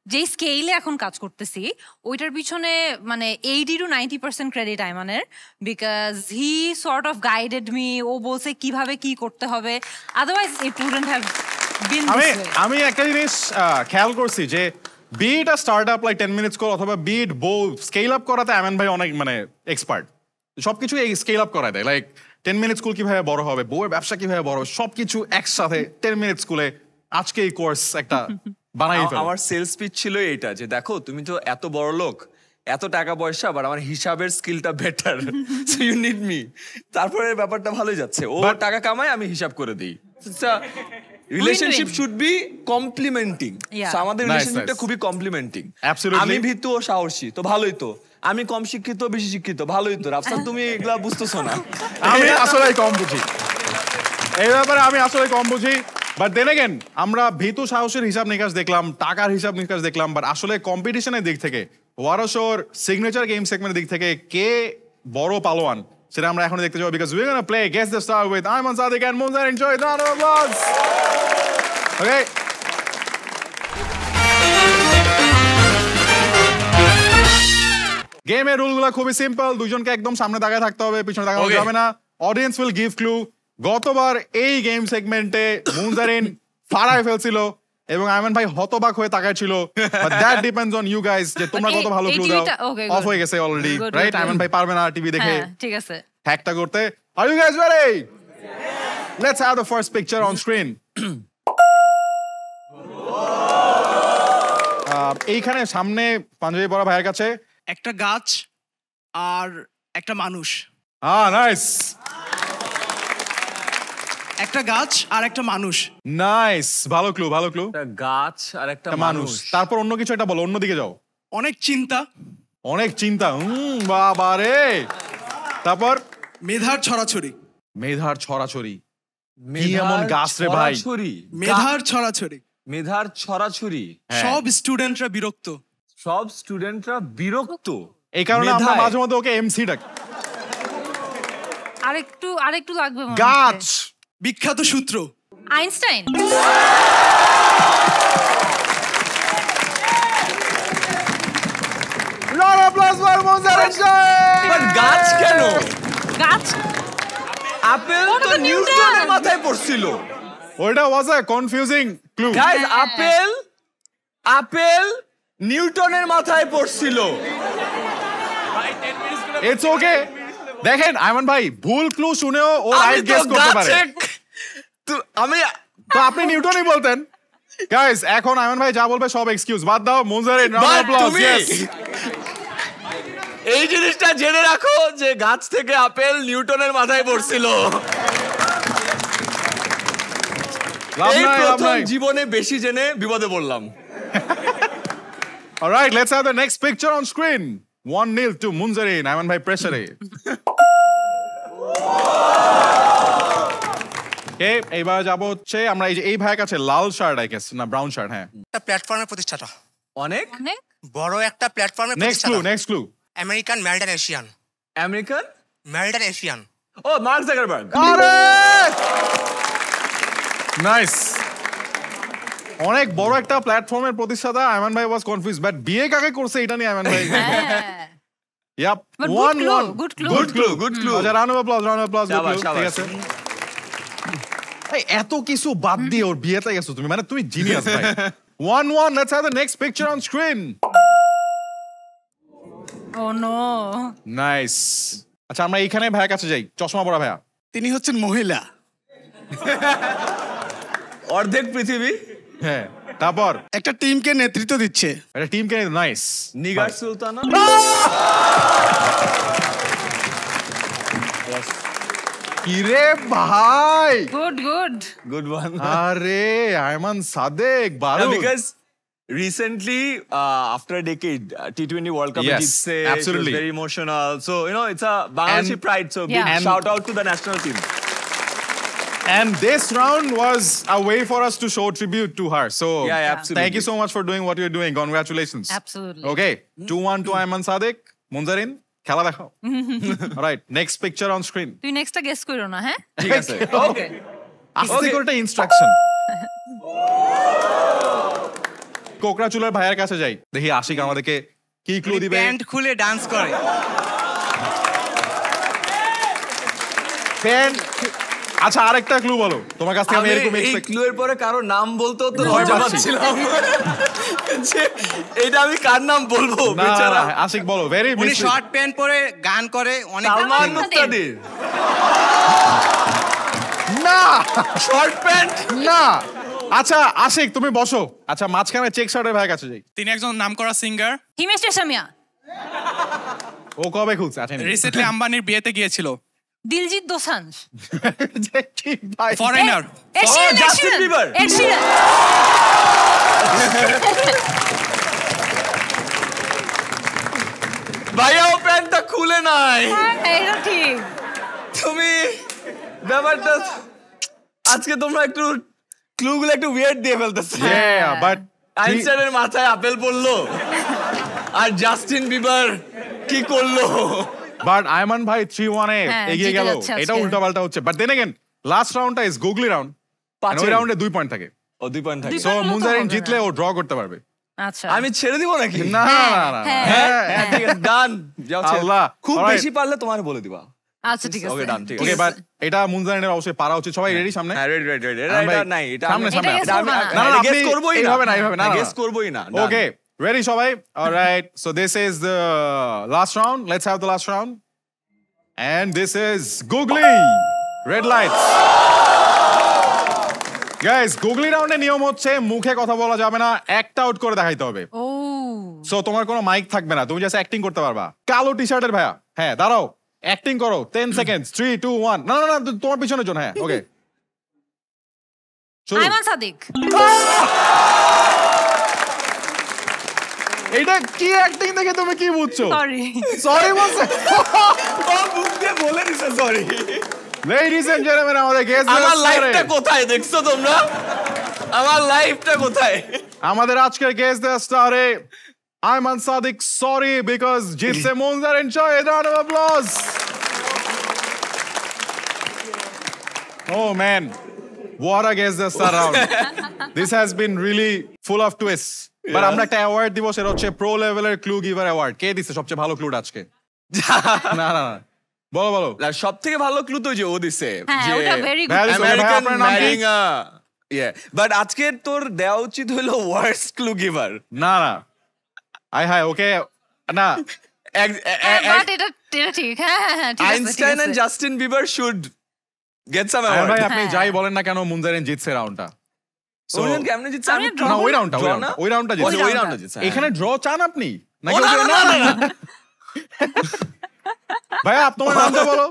যেই স্কেলে এখন কাজ করতেছি ওইটার পিছনে মানে 80 to 90% ক্রেডিট আইমানের because he sort of guided me ও বলছে কিভাবে কি করতে হবে otherwise it wouldn't have been আমি একটা জিনিস খেয়াল করছি যে beat a startup like 10 minutes call অথবা বিট বো স্কেল আপ করাতে আমান ভাই অনেক মানে এক্সপার্ট সবকিছু স্কেল আপ করা দেয় লাইক 10 মিনিট স্কুল কিভাবে বড় হবে বউয়ের ব্যবসা কিভাবে বড় হবে সবকিছু একসাথে 10 মিনিট স্কুলে আজকে এই কোর্স একটা বানাই ফেলো আমার সেলস পিচ ছিল এটা যে দেখো তুমি তো এত বড় লোক এত টাকা পয়সা বাট আমার হিসাবের স্কিলটা better so you need me তারপরে ব্যাপারটা ভালোই যাচ্ছে ও টাকা কামায় আমি হিসাব করে দিই relationship should be complementing so আমাদের রিলেশনশিপটা খুবই কমপ্লিমেন্টিং আমি ভীতু ও সাহসী তো ভালোই তো আমি কম শিক্ষিত বেশি শিক্ষিত ভালোই তো রাফসান তুমি এগুলা বুঝতেছো না আমি আসলে কম বুঝি এই ব্যাপারে আমি আসলে কম বুঝি বাট দেন अगेन আমরা ভীতু সাহসের হিসাব নিকাশ দেখলাম টাকার হিসাব নিকাশ দেখলাম বাট আসলে কম্পিটিশনের দিক থেকে ওয়ারশোর সিগনেচার গেম সেগমেন্টের দিক থেকে কে বড় পালোয়ান সেটা আমরা এখন দেখতে যাবো because we are gonna play guess the star with Ayman Sadik and Munzarin Shoaib round of applause okay গেমের রুলগুলো খুবই সিম্পল দুইজনকে একদম সামনে তাকায় থাকতে হবে পিছনে তাকানো যাবে না অডিয়েন্স উইল গিভ ক্লু গতবার এই গেম সেগমেন্টে মুনজারিন ফাড়ায় ফেলছিল এবং আয়মান ভাই হতবাক হয়ে তাকাইছিল but that depends on you guys যে তোমরা কত ভালো ক্লু দাও অফ হয়ে গেছে অলরেডি রাইট আয়মান ভাই পারবে না টিভি দেখে ঠিক আছে হ্যাকটা করতে are you guys ready let's have the first picture on screen এইখানে সামনে পাঞ্জাবি পরা ভাইয়ের কাছে একটা গাছ আর একটা মানুষ নাইস একটা গাছ আর একটা মানুষ নাইস ভালো ক্লু একটা গাছ আর একটা মানুষ তারপর অন্য কিছু একটা বলো অন্যদিকে যাও অনেক চিন্তা বাবা রে তারপর মেধার ছড়াছড়ি। মেধার ছড়াছড়ি কি এমন গাছ রে ভাই? মেধার ছড়াছড়ি। মেধার ছড়াছড়ি। সব স্টুডেন্টরা বিরক্ত। সব স্টুডেন্টরা বিরক্ত। এই কারণে আমরা মেধায়। মাঝে মধ্যে ওকে এমসি ডাকি। আরেকটু লাগবে মনে হচ্ছে। গাছ। বিখ্যাত সূত্র। Einstein. Round of applause for Munzarin Shaikh! But গাছ কেন? গাছ আপেল ওটা তো তো নিউটনের নিউটন। মাথায় পড়ছিল। ওইটা was a confusing clue. Guys apple নিউটনের মাথায় পড়ছিল। It's okay. দেখেন আয়মান ভাই ভুল ক্লু শুনেও ও আমি রাইট তো গেস করতে পারে। আমি তো আপনি নিউটনই বলতেন। গাইস এখন আয়মান ভাই যা বলবে সব এক্সকিউজ বাদ দাও। Munzarin round of but applause. তুমি ইয়েস। এই জিনিসটা জেনে রাখো যে গাছ থেকে আপেল নিউটনের মাথায় পড়ছিল। লাভ এই নাই, লাভ প্রথম নাই। জীবনে বেশি জেনে বিপদে পড়লাম। All right, let's have the next picture on screen. 1-0 to Munzarin. Ayman ভাই প্রেসারে। Okay, এইবার যাবো হচ্ছে আমরা এই ভাইয়ের কাছে লাল শার্ট আই গেস না ব্রাউন শার্ট হ্যাঁ। একটা প্ল্যাটফর্মের প্রতিষ্ঠাতা, অনেক অনেক বড় একটা প্ল্যাটফর্মের নেক্সট ক্লু প্রতিষ্ঠাতা, next clue. American maritime Asian, American maritime Asian. ও মার্ক জাকারবার্গ। আরে নাইস। অনেক বড় একটা প্ল্যাটফর্মের প্রতিষ্ঠাতা আয়মান ভাই ওয়াজ কনফিউজ বাট বিয়ে কাকে করছে এটা নিয়ে আয়মান ভাই। Yup But good 1-1 clue, good clue. Good clue. আচ্ছা রাউন্ড অফ অ্যাপ্লজ শাবাশ, ঠিক শাবাশ। আছে। এই এত কিছু বাদ দিয়ে ওর বিয়েতে গেছো তুমি মানে তুমি জিনিয়াস ভাই। 1-1 let's have the next picture on screen. Oh no. Nice. আচ্ছা আমরা এইখানে ভাইয়ের কাছে যাই চশমা পরা ভাইয়া। তিনি হচ্ছেন মহিলা। অর্ধেক পৃথিবী। হ্যাঁ তারপর একটা টিমকে নেতৃত্ব দিচ্ছে। একটা টিমকে নাইস। নিগার সুলতানা। কিরে ভাই Good. Good one. আরে আয়মান সাদেক বারুদ। Because recently, after a decade, T20 World Cup, Yes, जीतसे, absolutely. it was very emotional. So, you know, it's a Bangladeshi And- pride. So, big Yeah. shout out to the national team. And this round was a way for us to show tribute to her. So Yeah, absolutely. thank you so much for doing what you're doing. Congratulations. Absolutely. Okay, 2-1 to Ayman Sadek. Munzarin, খেলা দেখাও। All right, next picture on screen. তুই নেক্সটটা গেস করো না হ্যাঁ? ঠিক আছে। ওকে। আস্তে Okay. করে একটা ইনস্ট্রাকশন। কোকড়া চুলার ভাইয়ের কাছে যাই দেখি আশিক আমাদেরকে কি ক্লু দিবে। প্যান্ট খুলে ডান্স করে। প্যান্ট। আচ্ছা আরেকটা ক্লু বলো তোমার কাছ থেকে আমি আমি এরকম এই expect- ক্লু এর পরে কারো নাম বলতো তো ভয় লজ্জা পাচ্ছি। পাচ্ছিলাম যে এটা আমি কার নাম বলবো না, বেচারা। না, আশিক বলো ভেরি উনি শর্ট প্যান্ট পরে গান করে অনেক। সালমান মুক্তাদির। মুক্তাদির। না শর্ট প্যান্ট। না। আচ্ছা আশিক তুমি বসো। আচ্ছা মাঝখানে চেক শার্টের ভাইয়ের কাছে যাই। তিনি একজন নামকরা সিঙ্গার। হিমেশ রেশমিয়া। ও কবে খুলছে আচ্ছা রিসেন্টলি আম্বানির বিয়েতে গিয়েছিল। দিলজিৎ দোসাঞ্জ। কি ভাই foreigner. Ed Sheeran, Ed Justin Sheeran, Bieber. Ed Sheeran. ভাইয়া ও প্যান্টটা খুলে নাই। হ্যাঁ, এটা ঠিক। তুমি ব্যাপারটা আজকে তোমরা একটু ক্লুগুলো একটু উইয়ার্ড দিয়ে ফেলতেছে। Yeah, but আইনস্টাইনের মাথায় আপেল পড়লো আর জাস্টিন বিবার কি করলো? বাট আয়মান ভাই 3-1 এ হ্যাঁ, এগিয়ে জিতে গেল। যাচ্ছে আজকে। এটা উল্টাপাল্টা হচ্ছে বাট দেন अगेन লাস্ট রাউন্ডটা ইজ গুগলি রাউন্ড। পাঁচের। ওই রাউন্ডে 2 পয়েন্ট থাকে। ও 2 পয়েন্ট থাকে। দুই সো point মতো মুনজারিন হবে জিতলে না। ও ড্র করতে পারবে। আচ্ছা। আমি ছেড়ে দিব নাকি? না না না হ্যাঁ, হ্যাঁ হ্যাঁ, ঠিক আছে ডান। যাও ছেড়ে। আল্লাহ। খুব Alright. বেশি পারলে তোমার বলে দিবা। আচ্ছা ঠিক আছে। Okay, done, ঠিক ওকে আছে। বাট এটা মুনজারিনের অবশ্যই পারা উচিত। সবাই রেডি সামনে? হ্যাঁ রেডি রেডি রেডি। আম ভাই, এটা নাই এটা সামনে, সামনে, এটা guess করবা না। না, না, গেস আপনি করবই না। এইভাবে না, এইভাবে না, না, গেস না। করবই না। Okay, ready সবাই? All right. So this is the last round. Let's have the last round. And this is Googly. Red lights. Guys, Googly round এর নিয়ম হচ্ছে মুখে কথা বলা যাবে না, অ্যাক্ট আউট করে দেখাইতে হবে। ও সো তোমার কোনো মাইক থাকবে না, তুমি জাস্ট অ্যাক্টিং করতে পারবা। কালো টি-শার্টের ভাইয়া, হ্যাঁ দাঁড়াও, অ্যাক্টিং করো 10 সেকেন্ডস 3 2 1 না না না তোমার পিছনের জন, হ্যাঁ ওকে শুরু। আয়মান সাদিক। এইটা কি অ্যাক্টিং দেখে তুমি কি বুঝছো? সরি। সরি বলছে। ও মুখ দিয়ে বলে দিছে সরি Ladies and gentlemen, আমাদের guest আমার star লাইফটা কোথায় দেখছো তোমরা আমার লাইফটা কোথায় আমাদের আজকের guest স্টারে Ayman Sadiq, sorry because Jitse Munzar, enjoy a round of applause. Oh man, what a guest star round. This has been really full of twists. But আমরা একটা অ্যাওয়ার্ড দিব, সেটা হচ্ছে প্রো লেভেলের ক্লু গিভার অ্যাওয়ার্ড। কে দিচ্ছে সবচেয়ে ভালো ক্লুটা আজকে? না না না, বলো বলো। সব থেকে ভালো ক্লু তো যে ও দিছে হ্যাঁ, ওটা very good. Very- আমেরিকান আপনার নাম কি? ম্যারিং বাট আজকে তোর দেওয়া উচিত হলো ওয়ার্স্ট ক্লু গিভার না না, হাই ওকে না, হ্যাঁ, but এটা ঠিক। হ্যাঁ, ঠিক আছে, ঠিক আইনস্টাইন আছে। And Justin Bieber should get some আরে ভাই অ্যাওয়ার্ড আপনি হ্যাঁ। যাই বলেন না কেন, মুনজারেন জিতছে রাউন্ডটা। ওজন কেমনে জিতছে আমি আমি draw না ওই রাউন্ডটা, Draw না? ওই রাউন্ডটা ওই জিতছে। রাউন্ডটা জিতছে এখানে ড্র চান আপনি নাকি? ও, না, ওকে- না, না, না, না। ভাইয়া তোমার নামটা বলো।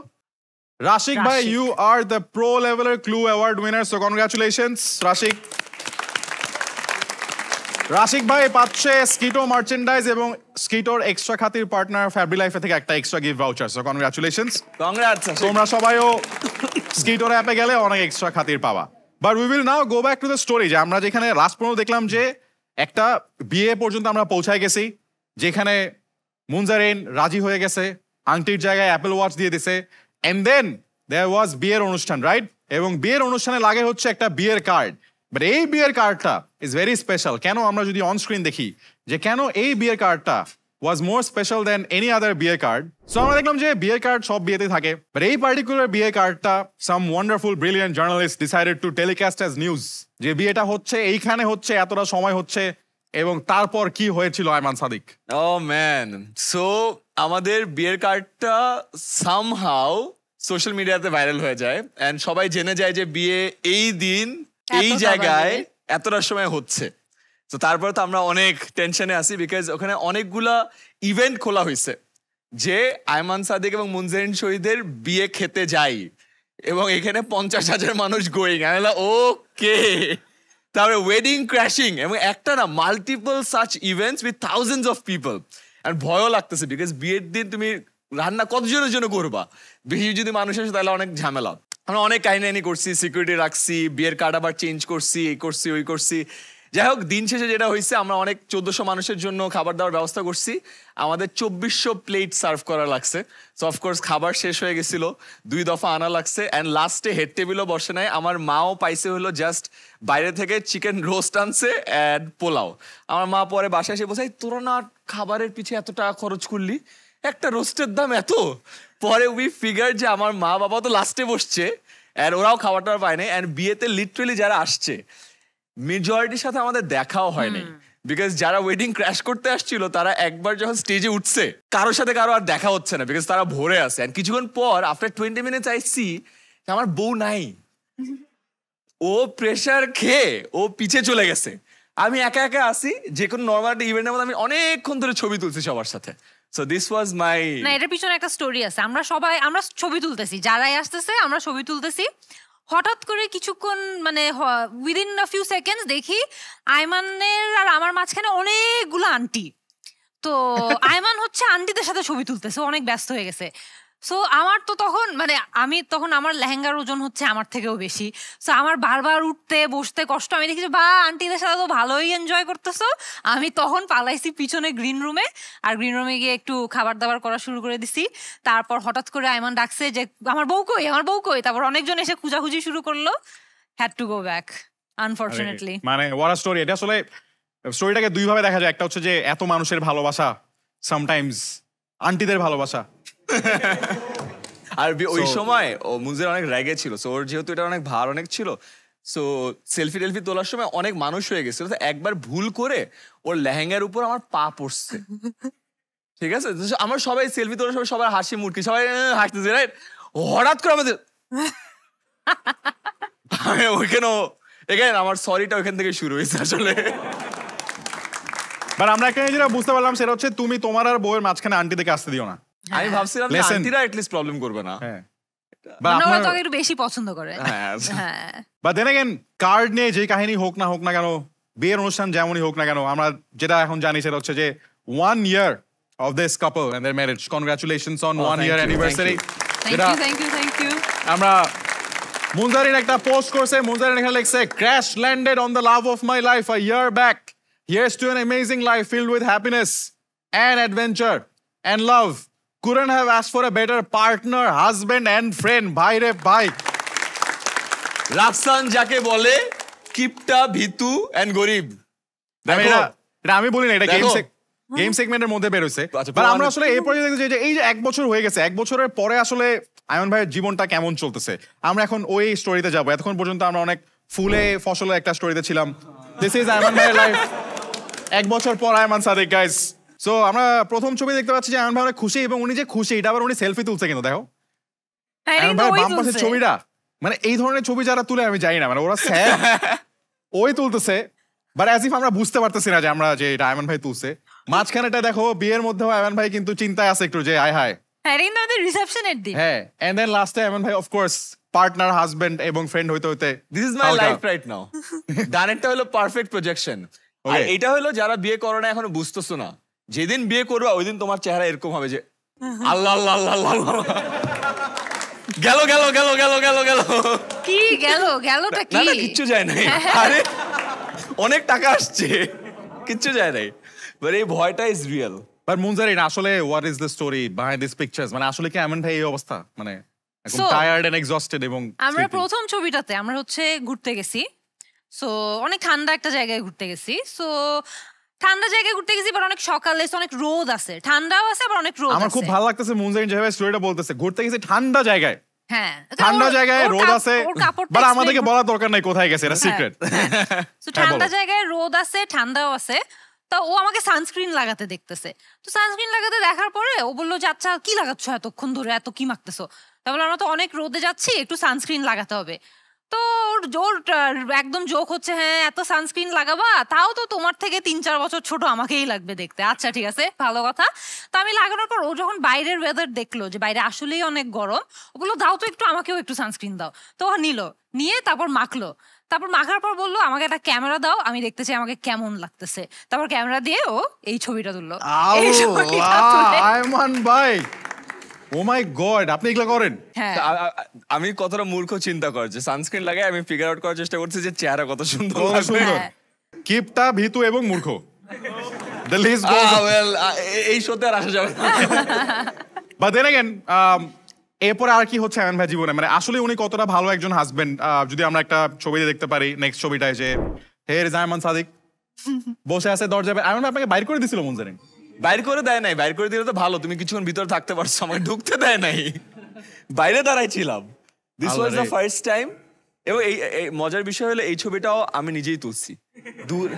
রাশিক ভাই, Rashik. You are the pro লেভেলের clue award winner, so congratulations Rashik. Rashik ভাই পাচ্ছে স্কিটো মার্চেন্ডাইজ এবং স্কিটোর এক্সট্রা খাতির পার্টনার ফ্যাব্রি লাইফে থেকে একটা extra gift voucher, so congratulations. Congrats তোমরা সবাইও স্কিটোর অ্যাপে গেলে অনেক এক্সট্রা খাতির পাবা। But we will now go back to the story, যে আমরা যেখানে লাস্ট পর্যন্ত দেখলাম যে একটা বিয়ে পর্যন্ত আমরা পৌঁছায় গেছি, যেখানে মুনজারিন রাজি হয়ে গেছে, আংটির জায়গায় অ্যাপেল ওয়াচ দিয়ে দিছে, এন্ড দেন দেয়ার ওয়াজ বিয়ের অনুষ্ঠান, রাইট? এবং বিয়ের অনুষ্ঠানে লাগে হচ্ছে একটা বিয়ের কার্ড। বাট এই বিয়ের কার্ডটা ইজ ভেরি স্পেশাল। কেন আমরা যদি অন স্ক্রিন দেখি যে কেন এই বিয়ের কার্ডটা was more special than any other beer card. So আমরা দেখলাম যে বিয়ের কার্ড সব বিয়েতে থাকে, but এই পার্টিকুলার বিয়ের কার্ডটা some wonderful brilliant journalist decided to telecast as news, যে বিয়েটা হচ্ছে এইখানে হচ্ছে, এতটা সময় হচ্ছে, এবং তারপর কি হয়েছিল আয়মান সাদিক। ও ম্যান, সো আমাদের বিয়ের কার্ডটা সামহাউ সোশ্যাল মিডিয়াতে ভাইরাল হয়ে যায় এন্ড সবাই জেনে যায় যে বিয়ে এই দিন এই এতটা জায়গায় বাজে। এতটার সময় হচ্ছে। তো তারপর তো আমরা অনেক টেনশনে আছি বিকজ ওখানে অনেকগুলা ইভেন্ট খোলা হয়েছে যে আয়মান সাদিক এবং মুনজারিন শহীদের বিয়ে খেতে যাই, এবং এখানে 50,000 মানুষ গোয়িং। আমি বললাম ওকে, তারপরে ওয়েডিং ক্র্যাশিং, এবং একটা না multiple such events with thousands of people. আর ভয়ও লাগতেছে বিকজ বিয়ের দিন তুমি রান্না কতজনের জন্য করবা, বেশি যদি মানুষ আসে তাহলে অনেক ঝামেলা। আমরা অনেক কাহিনী করছি, সিকিউরিটি রাখছি, বিয়ের কার্ড আবার চেঞ্জ করছি, এই করছি ওই করছি। যাই হোক, দিন শেষে যেটা হয়েছে, আমরা অনেক 1400 মানুষের জন্য খাবার দাবার ব্যবস্থা করছি। আমাদের 2400 প্লেট সার্ভ করা লাগছে। সো অফকোর্স খাবার শেষ হয়ে গেছিল, 2 দফা আনা লাগছে, অ্যান্ড লাস্টে হেড টেবিলও বসে নাই। আমার মাও পাইছে হলো জাস্ট বাইরে থেকে চিকেন রোস্ট আনছে অ্যান্ড পোলাও। আমার মা পরে বাসায় এসে বলছে, তোরা না খাবারের পিছে এত টাকা খরচ করলি, একটা রোস্টের দাম এত। পরে উই ফিগার যে আমার মা বাবা তো লাস্টে বসছে অ্যান্ড ওরাও খাবার টাবার পায় নাই, অ্যান্ড বিয়েতে লিটারেলি যারা আসছে মেজরিটির সাথে আমাদের দেখাও হয়নি, বিকজ যারা ওয়েডিং ক্র্যাশ করতে আসছিল তারা একবার যখন স্টেজে উঠছে কারোর সাথে কারো আর দেখা হচ্ছে না, বিকজ তারা ভরে আছে। এন্ড কিছুক্ষণ পর আফটার 20 মিনিটস আই সি আমার বউ নাই, ও প্রেশার খেয়ে ও পিছে চলে গেছে। আমি একা একা আসি, যে কোনো নর্মাল একটা ইভেন্টের মধ্যে আমি অনেকক্ষণ ধরে ছবি তুলছি সবার সাথে। সো দিস ওয়াজ মাই, না, এটার পিছনে একটা স্টোরি আছে। আমরা ছবি তুলতেছি, যারাই আসতেছে আমরা ছবি তুলতেছি। হঠাৎ করে কিছুক্ষণ মানে উইদিন আ ফিউ সেকেন্ডস দেখি আয়মানের আর আমার মাঝখানে অনেকগুলো আন্টি। তো আয়মান হচ্ছে আন্টিদের সাথে ছবি তুলতেছে, অনেক ব্যস্ত হয়ে গেছে। সো আমার তো তখন মানে আমি তখন আমার লেহেঙ্গার ওজন হচ্ছে আমার থেকেও বেশি। সো আমার বারবার উঠতে বসতে কষ্ট। আমি দেখি যে বা আন্টিদের সাথে তো ভালোই এনজয় করতেছো। আমি তখন পালাইছি পিছনে গ্রিন রুমে, আর গ্রিন রুমে গিয়ে একটু খাবার দাবার করা শুরু করে দিছি। তারপর হঠাৎ করে আয়মান ডাকছে যে আমার বউ কই, আমার বউ কই। তারপর অনেকজন এসে খুঁজাখুঁজি শুরু করলো। Had to go back unfortunately. মানে ওয়ার স্টোরি। এটা আসলে স্টোরিটাকে দুই ভাবে দেখা যায়। একটা হচ্ছে যে এত মানুষের ভালোবাসা, সামটাইমস আন্টিদের ভালোবাসা। আর ওই সময় ও মুনজারিন অনেক রেগে ছিল, সো ওর যেহেতু এটা অনেক ভার অনেক ছিল, সো সেলফি টেলফি তোলার সময় অনেক মানুষ হয়ে গেছিল। তো একবার ভুল করে ওর লেহেঙ্গার উপর আমার পা পড়ছে, ঠিক আছে? আমার সবাই সেলফি তোলার সময় সবাই হাসি মুটকি, সবাই হাসতেছে, রাইট? হঠাৎ করে আমাদের ওইখানে এখানে আমার সরিটা ওইখান থেকে শুরু হয়েছে আসলে। বাট আমরা একটা যেটা বুঝতে পারলাম সেটা হচ্ছে তুমি তোমার আর বউয়ের মাঝখানে আন্টিদেরকে আসতে দিও না। আমি ভাবছিলাম যে আন্টিরা এটলিস্ট প্রবলেম করবে না। হ্যাঁ, ওরা তো একটু বেশি পছন্দ করে। হ্যাঁ, বা দেন এগেন কার্ড নিয়ে যে কাহিনী হোক না কেন, বিয়ের অনুষ্ঠান যেমনই হোক না কেন, আমরা যেটা এখন জানি সেটা হচ্ছে যে 1 year of this couple and their marriage. Congratulations on 1 year anniversary. Thank you আমরা মুনজারিন একটা পোস্ট করছে, মুনজারিন এখানে লিখছে crash landed on the love of my life a year back, here's to an amazing life filled with happiness and adventure and love, couldn't have asked for a better partner, husband and friend. ভাই রে ভাই, রাফসান যাকে বলে কিপটা, ভিতু এন্ড গরিব। এটা আমি বলি না, এটা দেখো। গেম সেগমেন্টের মধ্যে বের হইছে। আচ্ছা, বাট আমরা আসলে এই পর্যন্ত দেখছি যে এই যে 1 বছর হয়ে গেছে, 1 বছরের পরে আসলে আয়মান ভাইয়ের জীবনটা কেমন চলতেছে আমরা এখন ওই স্টোরিতে যাবো। এতক্ষণ পর্যন্ত আমরা অনেক ফুলে ফসলে একটা স্টোরিতে ছিলাম। দিস ইজ আয়মান ভাইয়ের লাইফ 1 বছর পর আয়মান সাদিক গাইস। সো আমরা প্রথম ছবি দেখতে পাচ্ছি যে আয়মান ভাই অনেক খুশি, এবং উনি যে খুশি এটা আবার উনি সেলফি তুলছে কিন্তু দেখো আয়মান ভাই বাম পাশের ছবিটা, মানে এই ধরনের ছবি যারা তুলে আমি জানি না, মানে ওরা স্যাড ওই তুলতেছে, বাট অ্যাজ ইফ আমরা বুঝতে পারতেছি না যে আমরা যে এটা আয়মান ভাই তুলছে। মাঝখানেটা দেখো বিয়ের মধ্যেও আয়মান ভাই কিন্তু চিন্তায় আছে একটু যে আয় হায়। হ্যাঁ, এন্ড দেন লাস্টে আয়মান ভাই অফকোর্স পার্টনার, হাজবেন্ড এবং ফ্রেন্ড হইতে হইতে this is my life right now. ডানেরটা হলো পারফেক্ট প্রজেকশন, আর এটা হলো যারা বিয়ে করো না এখনো বুঝতেছো না, যেদিন বিয়ে করবা ওই দিন তোমার চেহারা এরকম হবে যে আল্লাহ আল্লাহ আল্লাহ আল্লাহ গেল গেল গেল গেল গেল গেল কি গেলটা কি? না কিচ্ছু যায় নাই, আরে অনেক টাকা আসছে, কিচ্ছু যায় নাই, বাট এই ভয়টা ইজ রিয়েল। বাট মুনজারিন আসলে what is the story behind this pictures, মানে আসলে কি আয়মান ভাই এই অবস্থা, মানে একদম টায়ার্ড এন্ড এক্সস্টেড? এবং আমরা প্রথম ছবিটাতে আমরা হচ্ছে ঘুরতে গেছি, সো অনেক ঠান্ডা একটা জায়গায় ঘুরতে গেছি, সো ঠান্ডা জায়গায় ঘুরতে গেছি, বাট অনেক সকালে অনেক রোদ আছে, ঠান্ডাও আছে আবার অনেক রোদ আছে। আমার খুব ভালো লাগতেছে মুনজারিন যেভাবে স্টোরিটা বলতেছে, ঘুরতে গেছি ঠান্ডা জায়গায়, হ্যাঁ ঠান্ডা জায়গায় রোদ আছে, বাট আমাদেরকে বলার দরকার নাই কোথায় গেছে, এটা সিক্রেট। সো ঠান্ডা জায়গায় রোদ আছে, ঠান্ডাও আছে, তো ও আমাকে সানস্ক্রিন লাগাতে দেখতেছে, তো সানস্ক্রিন লাগাতে দেখার পরে ও বললো যে আচ্ছা কি লাগাচ্ছ এতক্ষণ ধরে, এত কি মাখতেছো? তাহলে আমরা তো অনেক রোদে যাচ্ছি, একটু সানস্ক্রিন লাগাতে হবে। তো ওর একদম জোক হচ্ছে, হ্যাঁ এত সানস্ক্রিন লাগাবা, তাও তো তোমার থেকে 3-4 বছর ছোট, আমাকেই লাগবে দেখতে। আচ্ছা ঠিক আছে, ভালো কথা। তো আমি লাগানোর পর ও যখন বাইরের ওয়েদার দেখলো যে বাইরে আসলেই অনেক গরম, ও বললো দাও তো একটু, আমাকেও একটু সানস্ক্রিন দাও। তো ও নিয়ে তারপর মাখলো, তারপর মাখার পর বললো আমাকে একটা ক্যামেরা দাও, আমি দেখতে চাই আমাকে কেমন লাগতেছে। তারপর ক্যামেরা দিয়ে ও এই ছবিটা তুললো। আয়মান ভাই, ও মাই গড, আপনি এগুলা করেন? হ্যাঁ, আমি কতটা মূর্খ চিন্তা করছি, সানস্ক্রিন লাগাই আমি ফিগার আউট করার চেষ্টা করছি যে চেহারা কত সুন্দর লাগবে। কিপটা, ভীতু এবং মূর্খ, দ্য লিস্ট গোস। এই শোতে আর আসা যাবে না। বাট দেন अगेन এরপরে আর কি হচ্ছে আয়মান ভাই জীবনে, মানে আসলে উনি কতটা ভালো একজন হাজবেন্ড, যদি আমরা একটা ছবিতে দেখতে পারি, নেক্সট ছবিটায় যে হেয়ার ইজ আয়মান সাদিক বসে আছে দরজায়। আয়মান ভাই আপনাকে বাইর করে দিছিল মুনজারিন? বাইর করে দেয় নাই, বাইর করে দিলে তো ভালো, তুমি কিছুক্ষণ ভিতরে থাকতে পারছো, আমাকে ঢুকতে দেয় নাই, বাইরে দাঁড়াইছিলাম। This was the first time. এবং এই মজার বিষয় হলো এই ছবিটাও আমি নিজেই তুলছি, দূর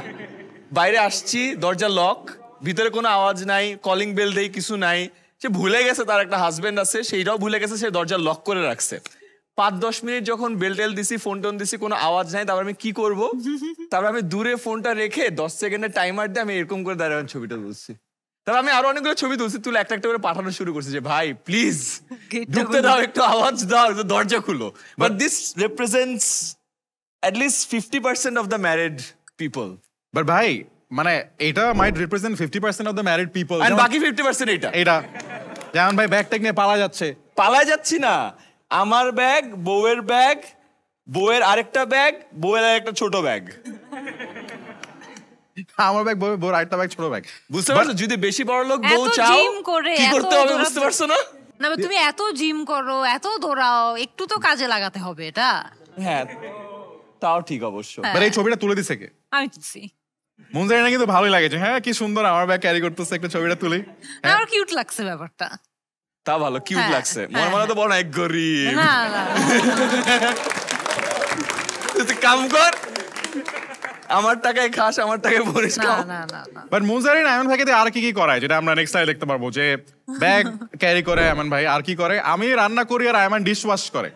বাইরে আসছি, দরজা লক, ভিতরে কোনো আওয়াজ নাই, কলিং বেল দেই কিছু নাই, সে ভুলে গেছে তার একটা হাজবেন্ড আছে, সেইটাও ভুলে গেছে, সে দরজা লক করে রাখছে। 5-10 মিনিট যখন বেল টেল দিছি, ফোন টোন দিছি, কোনো আওয়াজ নাই, তারপর আমি কি করব, তারপর আমি দূরে ফোনটা রেখে 10 সেকেন্ডের টাইমার দিয়ে আমি এরকম করে দাঁড়ানো ছবিটা তুলছি। তারপর আমি আরো অনেকগুলো ছবি তুলছি, তুলে একটা একটা করে পাঠানো শুরু করছি যে ভাই প্লিজ ঢুকতে দাও, একটু আওয়াজ দাও, দরজা খুলো। But this represents at least 50% of the married people. বাট ভাই মানে এটা might represent 50% of the married people, আর বাকি 50% এটা যেমন ভাই ব্যাগ ট্যাগ নিয়ে পালা যাচ্ছে। পালা যাচ্ছি না, আমার ব্যাগ, বউয়ের ব্যাগ, বউয়ের আরেকটা ব্যাগ, বউয়ের আরেকটা ছোট ব্যাগ, আমার ব্যাগ, বউয়ের আরেকটা ব্যাগ, ছোট ব্যাগ। বুঝতে পারছো? যদি বেশি বড় লোক বউ চাও কি করতে হবে বুঝতে পারছো না? না তুমি এত জিম করো, এত দৌড়াও, একটু তো কাজে লাগাতে হবে এটা। হ্যাঁ তাও ঠিক অবশ্য। বাট এই ছবিটা তুলে দিছে কে? আমি তুলছি। মুনজারিনা কিন্তু ভালোই লাগেছে, হ্যাঁ কি সুন্দর আমার ব্যাগ ক্যারি করতেছে, একটা ছবিটা তুলি। আমার কিউট লাগছে ব্যাপারটা। তা ভালো, কিউট লাগছে। মনে তো বড় না, এক গরিব। না না তুই কাম কর, আমার টাকায় খাস, আমার টাকায় ভরিস। না না না না। বাট মুনজারিন আয়মান ভাইকে দিয়ে আর কি কি করায়, যেটা আমরা নেক্সট টাইম দেখতে পারবো, যে ব্যাগ ক্যারি করে আয়মান ভাই, আর কি করে? আমি রান্না করি আর আয়মান ডিশ ওয়াশ করে,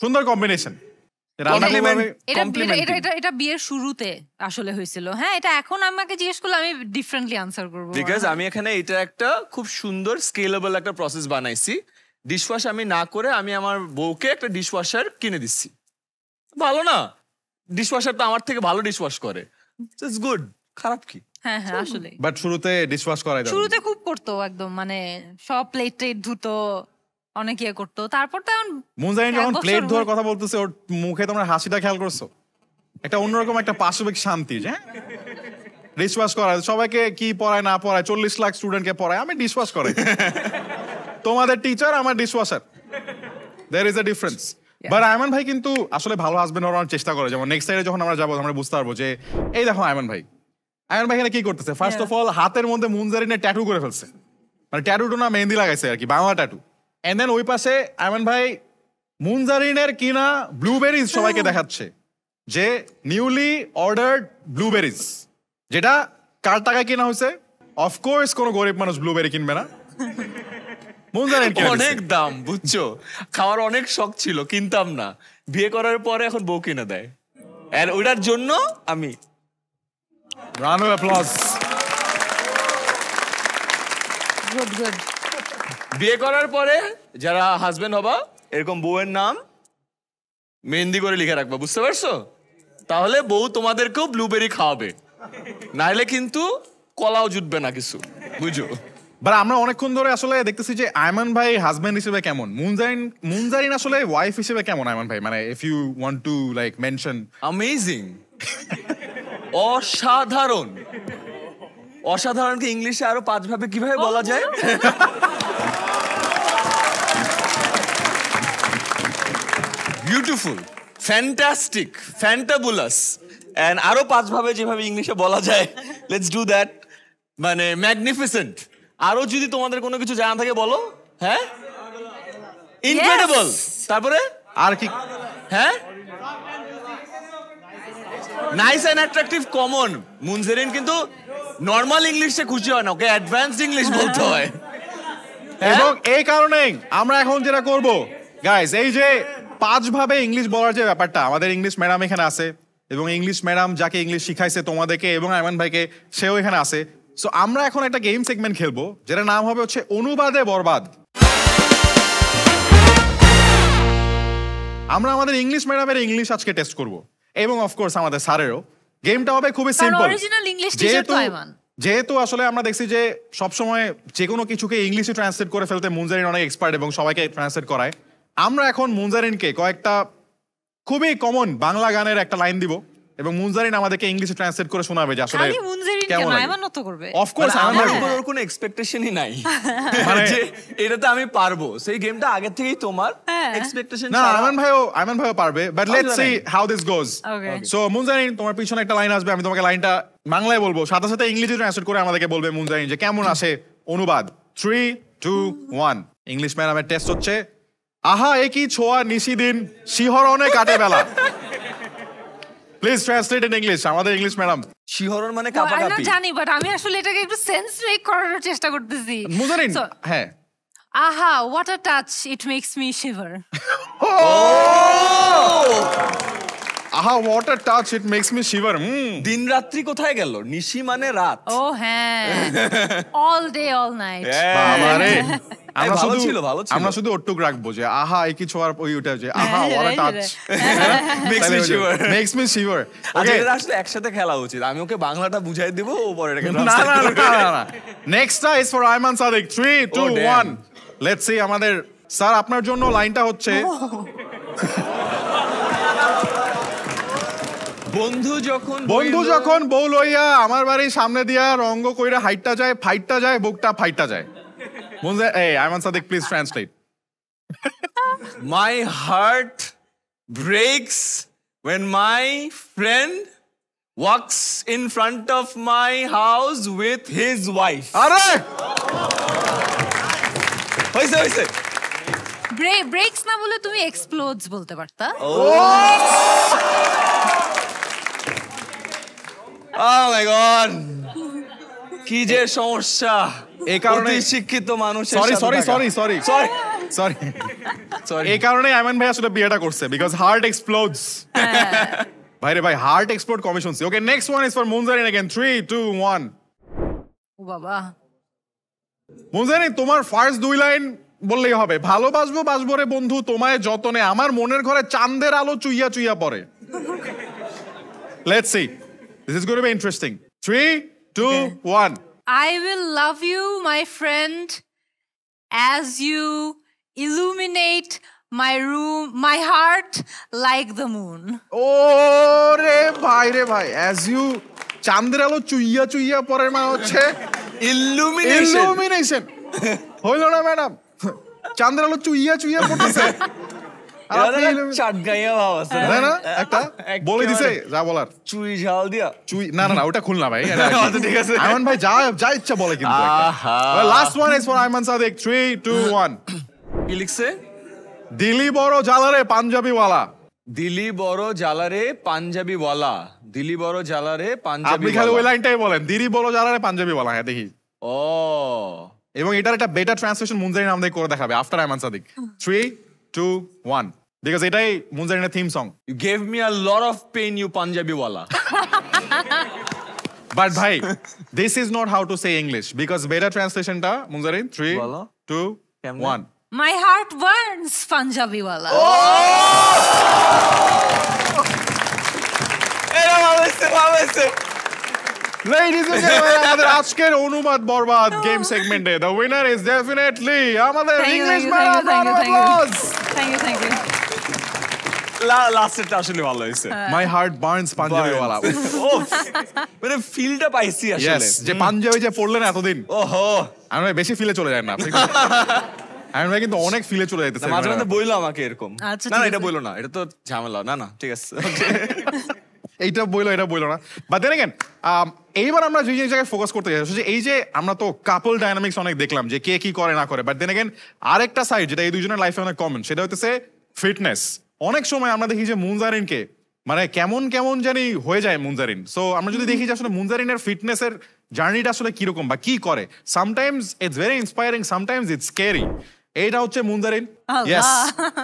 সুন্দর কম্বিনেশন। এটা বিয়ের শুরুতে আসলে হয়েছিল। হ্যাঁ, এটা এখন আমাকে জিজ্ঞেস করলে আমি ডিফারেন্টলি আনসার করবো, বিকজ আমি এখানে এটা একটা খুব সুন্দর স্কেলেবল একটা প্রসেস বানাইছি। ডিশওয়াশ আমি না করে আমি আমার বউকে একটা ডিশওয়াশার কিনে দিচ্ছি। ভালো না? ডিশওয়াশার তো আমার থেকে ভালো ডিশওয়াশ করে, ইটস গুড। খারাপ কি? হ্যাঁ হ্যাঁ আসলে। বাট শুরুতে ডিশওয়াশ করাই, শুরুতে খুব করতো একদম, মানে সব প্লেট ধুতো, অনেক ইয়ে করতো, তারপর তো এখন মুনজারিন যখন এক বছর প্লেট ধোয়ার হয়ে- কথা বলতেছে ওর মুখে তোমরা হাসিটা খেয়াল করছো? একটা অন্যরকম একটা পাশবিক শান্তি, যে ডিশওয়াশ করায় সবাইকে, কি পড়ায় না পড়ায় 40 লাখ স্টুডেন্টকে পড়ায়, আমি ডিশওয়াশ করে। তোমাদের টিচার, আমার dishwasher. There is a difference. But Ayman ভাই কিন্তু আসলে ভালো হাজবেন্ড হওয়ার চেষ্টা করে। যেমন নেক্সট টাইমে যখন আমরা যাবো আমরা বুঝতে পারবো যে এই দেখো আয়মান ভাই এখানে কি করতেছে। ফার্স্ট অফ অল হাতের মধ্যে মুনজারিনের ট্যাটু করে ফেলছে, মানে ট্যাটুটো না মেহেন্দি লাগাইছে আর কি, বাংলা ট্যাটু। এন্ড দেন ওই পাশে আয়মান ভাই মুনজারিনের কিনা ব্লুবেরিজ সবাইকে দেখাচ্ছে, যে নিউলি অর্ডার্ড ব্লুবেরিজ, যেটা কার টাকায় কিনা হয়েছে। অফকোর্স কোনো গরিব মানুষ ব্লুবেরি কিনবে না, মুনজারিন কিনে দিছে। অনেক দাম, বুঝছো, খাওয়ার অনেক শখ ছিল, কিনতাম না। বিয়ে করার পরে এখন বউ কিনে দেয়, আর ওটার জন্য আমি round of applause. Good good. বিয়ে করার পরে যারা হাজবেন্ড হবা, এরকম বউয়ের নাম মেহেন্দি করে লিখে রাখবা, বুঝতে পারছো? তাহলে বউ তোমাদেরকেও ব্লুবেরি খাওয়াবে, নাইলে কিন্তু কলাও জুটবে না কিছু, বুঝো। বাট আমরা অনেকক্ষণ ধরে আসলে দেখতেছি যে আয়মান ভাই হাজবেন্ড হিসেবে কেমন, মুনজারিন আসলে ওয়াইফ হিসেবে কেমন আয়মান ভাই, মানে if you want to like mention. Amazing, অসাধারণ। অসাধারণকে ইংলিশে আরো 5 ভাবে কিভাবে বলা যায়? বিউটিফুল, ফ্যান্টাস্টিক, ফ্যান্টাবুলাস, এন্ড আরো 5 ভাবে যেভাবে ইংলিশে বলা যায়, লেটস ডু দ্যাট। মানে ম্যাগনিফিসেন্ট। আরো যদি তোমাদের কোনো কিছু জানা থাকে বলো। হ্যাঁ, ইনক্রেডিবল। তারপরে আর কি? হ্যাঁ, nice and attractive, common. Munzarin কিন্তু নর্মাল ইংলিশে খুশি হয় না, ওকে অ্যাডভান্সড ইংলিশ বলতে হয়। এবং এই কারণেই আমরা এখন যেটা করব গাইস, এই যে 5 ভাবে ইংলিশ বলার যে ব্যাপারটা, আমাদের ইংলিশ ম্যাডাম এখানে আছে, এবং ইংলিশ ম্যাডাম যাকে ইংলিশ শিখাইছে তোমাদেরকে এবং আয়মান ভাইকে, সেও এখানে আছে। সো আমরা এখন একটা গেম সেগমেন্ট খেলবো, যেটার নাম হবে হচ্ছে অনুবাদে বরবাদ। আমরা আমাদের ইংলিশ ম্যাডামের ইংলিশ আজকে টেস্ট করব, এবং অফকোর্স আমাদের স্যারেরও। গেমটা হবে খুবই সিম্পল, অরিজিনাল ইংলিশ টিচার তো আয়মান। যেহেতু আসলে আমরা দেখছি যে সবসময় যে কোনো কিছুকে ইংলিশে ট্রান্সলেট করে ফেলতে মুনজারিন অনেক এক্সপার্ট এবং সবাইকে ট্রান্সলেট করায়। আমরা এখন মুনজারিনকে কয়েকটা খুবই কমন বাংলা গানের একটা লাইন দিব, এবং মুনজারিন আমাদেরকে ইংলিশে ট্রান্সলেট করে শোনাবে যে আসলে খালি মুনজারিন কেমন কেন, লাগে। আয়মান তো করবে। অফকোর্স মানে আমার আমার উপর ওর কোনো এক্সপেকটেশনই নাই, মানে যে এটাতে আমি পারবো। সেই গেমটা আগে থেকেই তোমার হ্যাঁ। এক্সপেকটেশন না, আয়মান ভাইও পারবে, but let's see how this goes. Okay. So Munzarin, তোমার পিছনে একটা লাইন আসবে, আমি তোমাকে লাইনটা বাংলায় বলবো, সাথে সাথে ইংলিশে ট্রান্সলেট করে আমাদেরকে বলবে মুনজারিন যে কেমন আসে অনুবাদ। 3, 2, 1। ইংলিশ ম্যাডামের টেস্ট হচ্ছে, আহা একই ছোঁয়া নিশিদিন শিহরণে কাটে বেলা। প্লিজ ট্রান্সলেট ইন ইংলিশ, আমাদের ইংলিশ ম্যাডাম। শিহরণ মানে I know, কাঁপাকাঁপি। জানি, বাট আমি আসলে এটাকে একটু সেন্স মেক করার চেষ্টা করতেছি। মুনজারিন, So, হ্যাঁ। আহা, what a touch, it makes me shiver. আহা what a touch, it makes me shiver. দিন রাত্রি কোথায় গেল? নিশি মানে রাত। Oh হ্যাঁ, all day, all night. বাবারে, আমরা ভালো শুধু ছিল, ভালো ছিল। আমরা শুধু ওটুক রাখবো যে আহা একই ছোঁয়ার ওই ওটা যে আহা what a touch Makes me shiver. Makes me shiver. আচ্ছা, ওকে, এটা আসলে একসাথে খেলা উচিত। আমি ওকে বাংলাটা বুঝাই দেব, ও পরে এটাকে না translate করবে। না, next is for Ayman Sadiq. 3, 2, Oh, damn. 1। Let's see আমাদের স্যার আপনার জন্য লাইনটা হচ্ছে, বন্ধু যখন বউ লইয়া আমার বাড়ির সামনে দিয়া রঙ্গ কইরা হাইটটা যায়, ফাইটটা যায়, বুকটা ফাইটটা যায়। বুঝলে? এই Ayman Sadiq, please translate. My heart breaks when my friend walks in front of my house with his wife. আরে হইছে। ব্রেকস না বলে তুমি এক্সপ্লোডস বলতে পারতা। Oh my god, কি যে সমস্যা এই কারণে অতি শিক্ষিত মানুষের সরি সাথে সরি থাকা। Sorry sorry sorry sorry sorry এই কারণে আয়মান ভাই আসলে বিয়েটা করছে, বিকজ হার্ট এক্সপ্লোডস। ভাইরে ভাই, হার্ট এক্সপ্লোড কমে শুনছি। Okay, next one is for Munzarin again. 3, 2, 1। ও বাবা, মুনজারিন, তোমার ফার্স্ট 2 লাইন বললেই হবে। ভালোবাসবো বাসবো রে বন্ধু তোমায় যতনে, আমার মনের ঘরে চাঁদের আলো চুইয়া চুইয়া পড়ে। Let's see, this is going to B interesting. 3, 2, 1। I will love you, my friend, as you illuminate my room, my heart like the moon. ও রে ভাই অ্যাজ ইউ চাঁদের আলো চুইয়া চুইয়া পরে মানে হচ্ছে ইলুমিনেশন হইল না ম্যাডাম চাঁদের আলো চুইয়া চুইয়া পড়তেছে আর আপনি চাট গাইয়া ভাব আছে তাই না একটা বলে দিছে যা বলার চুই ঝাল দিয়া চুই না ওটা খুলনা ভাই ঠিক আছে আয়মান ভাই যা ইচ্ছা বলে কিন্তু last one is for Ayman Sadiq 3 2 1 কি লিখছে দিল্লি বড় জ্বালারে পাঞ্জাবিওয়ালা দিলি বড় জ্বালারে পাঞ্জাবিওয়ালা দিলি বড় জ্বালারে আপনি পাঞ্জাবি খালি ওই লাইনটাই বলেন দিল্লি বড় জ্বালারে পাঞ্জাবিওয়ালা হ্যাঁ দেখি ও এবং এটার একটা বেটার ট্রান্সলেশন মুনজারিন আমাদের করে দেখাবে আফটার আয়মান সাদিক 3 2 1 বিকজ এটাই মুনজারিনের theme song you gave me a lot of pain you পাঞ্জাবিওয়ালা বাট ভাই this is not how to say English because better ট্রান্সলেশনটা Munzarin 3 2 1 My heart burns, Punjabi wala. Ladies and gentlemen, আমাদের আজকের অনুবাদ বরবাদ গেম সেগমেন্টে the winner is definitely আমাদের ইংলিশ ম্যাডাম Thank you. লাস্টেরটা আসলে ভালো হয়েছে My heart burns পাঞ্জাবিওয়ালা মানে ফিলটা পাইছি আসলে Yes, যে পাঞ্জাবি যে পড়লেন এতদিন ওহো আমি বেশি ফিলে চলে যায় না আমি ভাই কিন্তু অনেক ফিলে চলে যাইতেছে মাঝে মাঝে বইলো আমাকে এরকম আচ্ছা, না ঠিক এটা আছে। বইলো না এটা তো ঝামেলা না ঠিক আছে এইটা বইলো না বাট দেন अगेन এইবার আমরা যে জায়গায় ফোকাস করতে যাচ্ছি এই যে আমরা তো কাপল ডায়নামিক্স অনেক দেখলাম যে কে কি করে না করে বাট দেন अगेन আরেকটা সাইড যেটা এই দুজনের লাইফে অনেক কমন সেটা হচ্ছে ফিটনেস অনেক সময় আমরা দেখি যে মুনজারিনকে মানে কেমন জানি হয়ে যায় মুনজারিন সো আমরা যদি দেখি যে আসলে মুনজারিনের ফিটনেসের জার্নিটা আসলে কিরকম বা কি করে sometimes it's very inspiring sometimes it's scary এইটা হচ্ছে Munzarin yes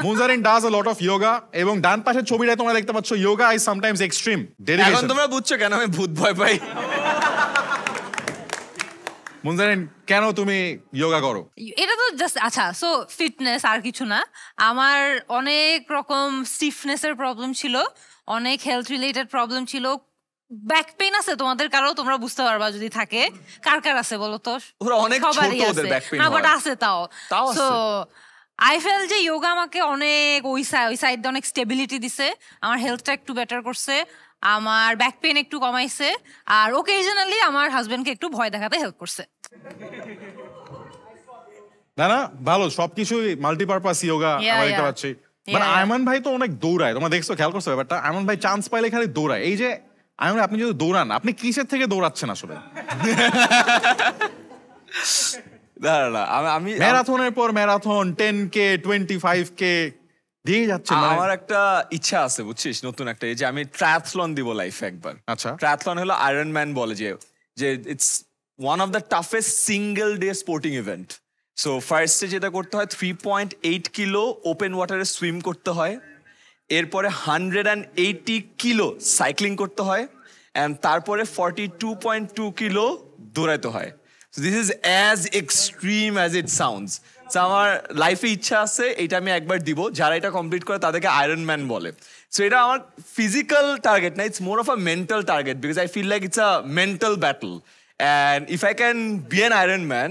Munzarin does a lot of yoga এবং ডান পাশের ছবিটায় তোমরা দেখতে পাচ্ছ যোগা ইজ সামটাইমস এক্সট্রিম এখন ডেডিকেশন তোমরা বুঝছো কেন আমি ভূত ভয় পাই মুনজারিন কেন তুমি যোগা করো এটা তো জাস্ট আচ্ছা সো ফিটনেস আর কিছু না আমার অনেক রকম স্টিফনেসের প্রবলেম ছিল অনেক হেলথ রিলেটেড প্রবলেম ছিল ব্যাক পেইন আছে তোমাদের কারো তোমরা বুঝতে পারবা যদি থাকে কার আছে বলো তো ওরা অনেক সবারই ছোট ওদের আছে। back pain না বাট হয়। আছে তাও আছে। সো আই ফেল যে যোগা আমাকে অনেক ওই সাইড দিয়ে অনেক স্টেবিলিটি দিছে আমার হেলথটা একটু বেটার করছে আমার ব্যাক পেইন একটু কমাইছে আর ওকেজনালি আমার হাজবেন্ডকে একটু ভয় দেখাতে হেল্প করছে না ভালো সবকিছুই মাল্টিপারপাস যোগা Yeah, আমরা দেখতে yeah. পাচ্ছি মানে Yeah. আয়মান ভাই তো অনেক দৌড়ায় তোমরা দেখছো খেয়াল করছো ব্যাপারটা আয়মান ভাই চান্স পাইলে খালি দৌড়ায় এই যে আয়মান ভাই, আপনি যদি দৌড়ান আপনি কিসের থেকে দৌড়াচ্ছেন আসলে না আমি ম্যারাথনের পর ম্যারাথন 10K 25K দিয়ে যাচ্ছে আমার একটা ইচ্ছা আছে বুঝছিস নতুন একটা এই যে আমি ট্রায়াথলন দিব লাইফে একবার আচ্ছা। ট্রায়াথলন হলো আয়রন ম্যান বলে যে it's one of the toughest single day sporting event so ফার্স্টে যেটা করতে হয় 3.8 কিলো ওপেন ওয়াটারে সুইম করতে হয় এরপরে 180 কিলো সাইক্লিং করতে হয় অ্যান্ড তারপরে 42.2 কিলো দৌড়াইতে হয় this is as extreme as it sounds আমার লাইফে ইচ্ছা আছে এটা আমি একবার দিব যারা এটা কমপ্লিট করে তাদেরকে আয়রন ম্যান বলে সো এটা আমার ফিজিক্যাল টার্গেট না it's more of a mental target because I feel like it's a mental battle and if I can be an iron man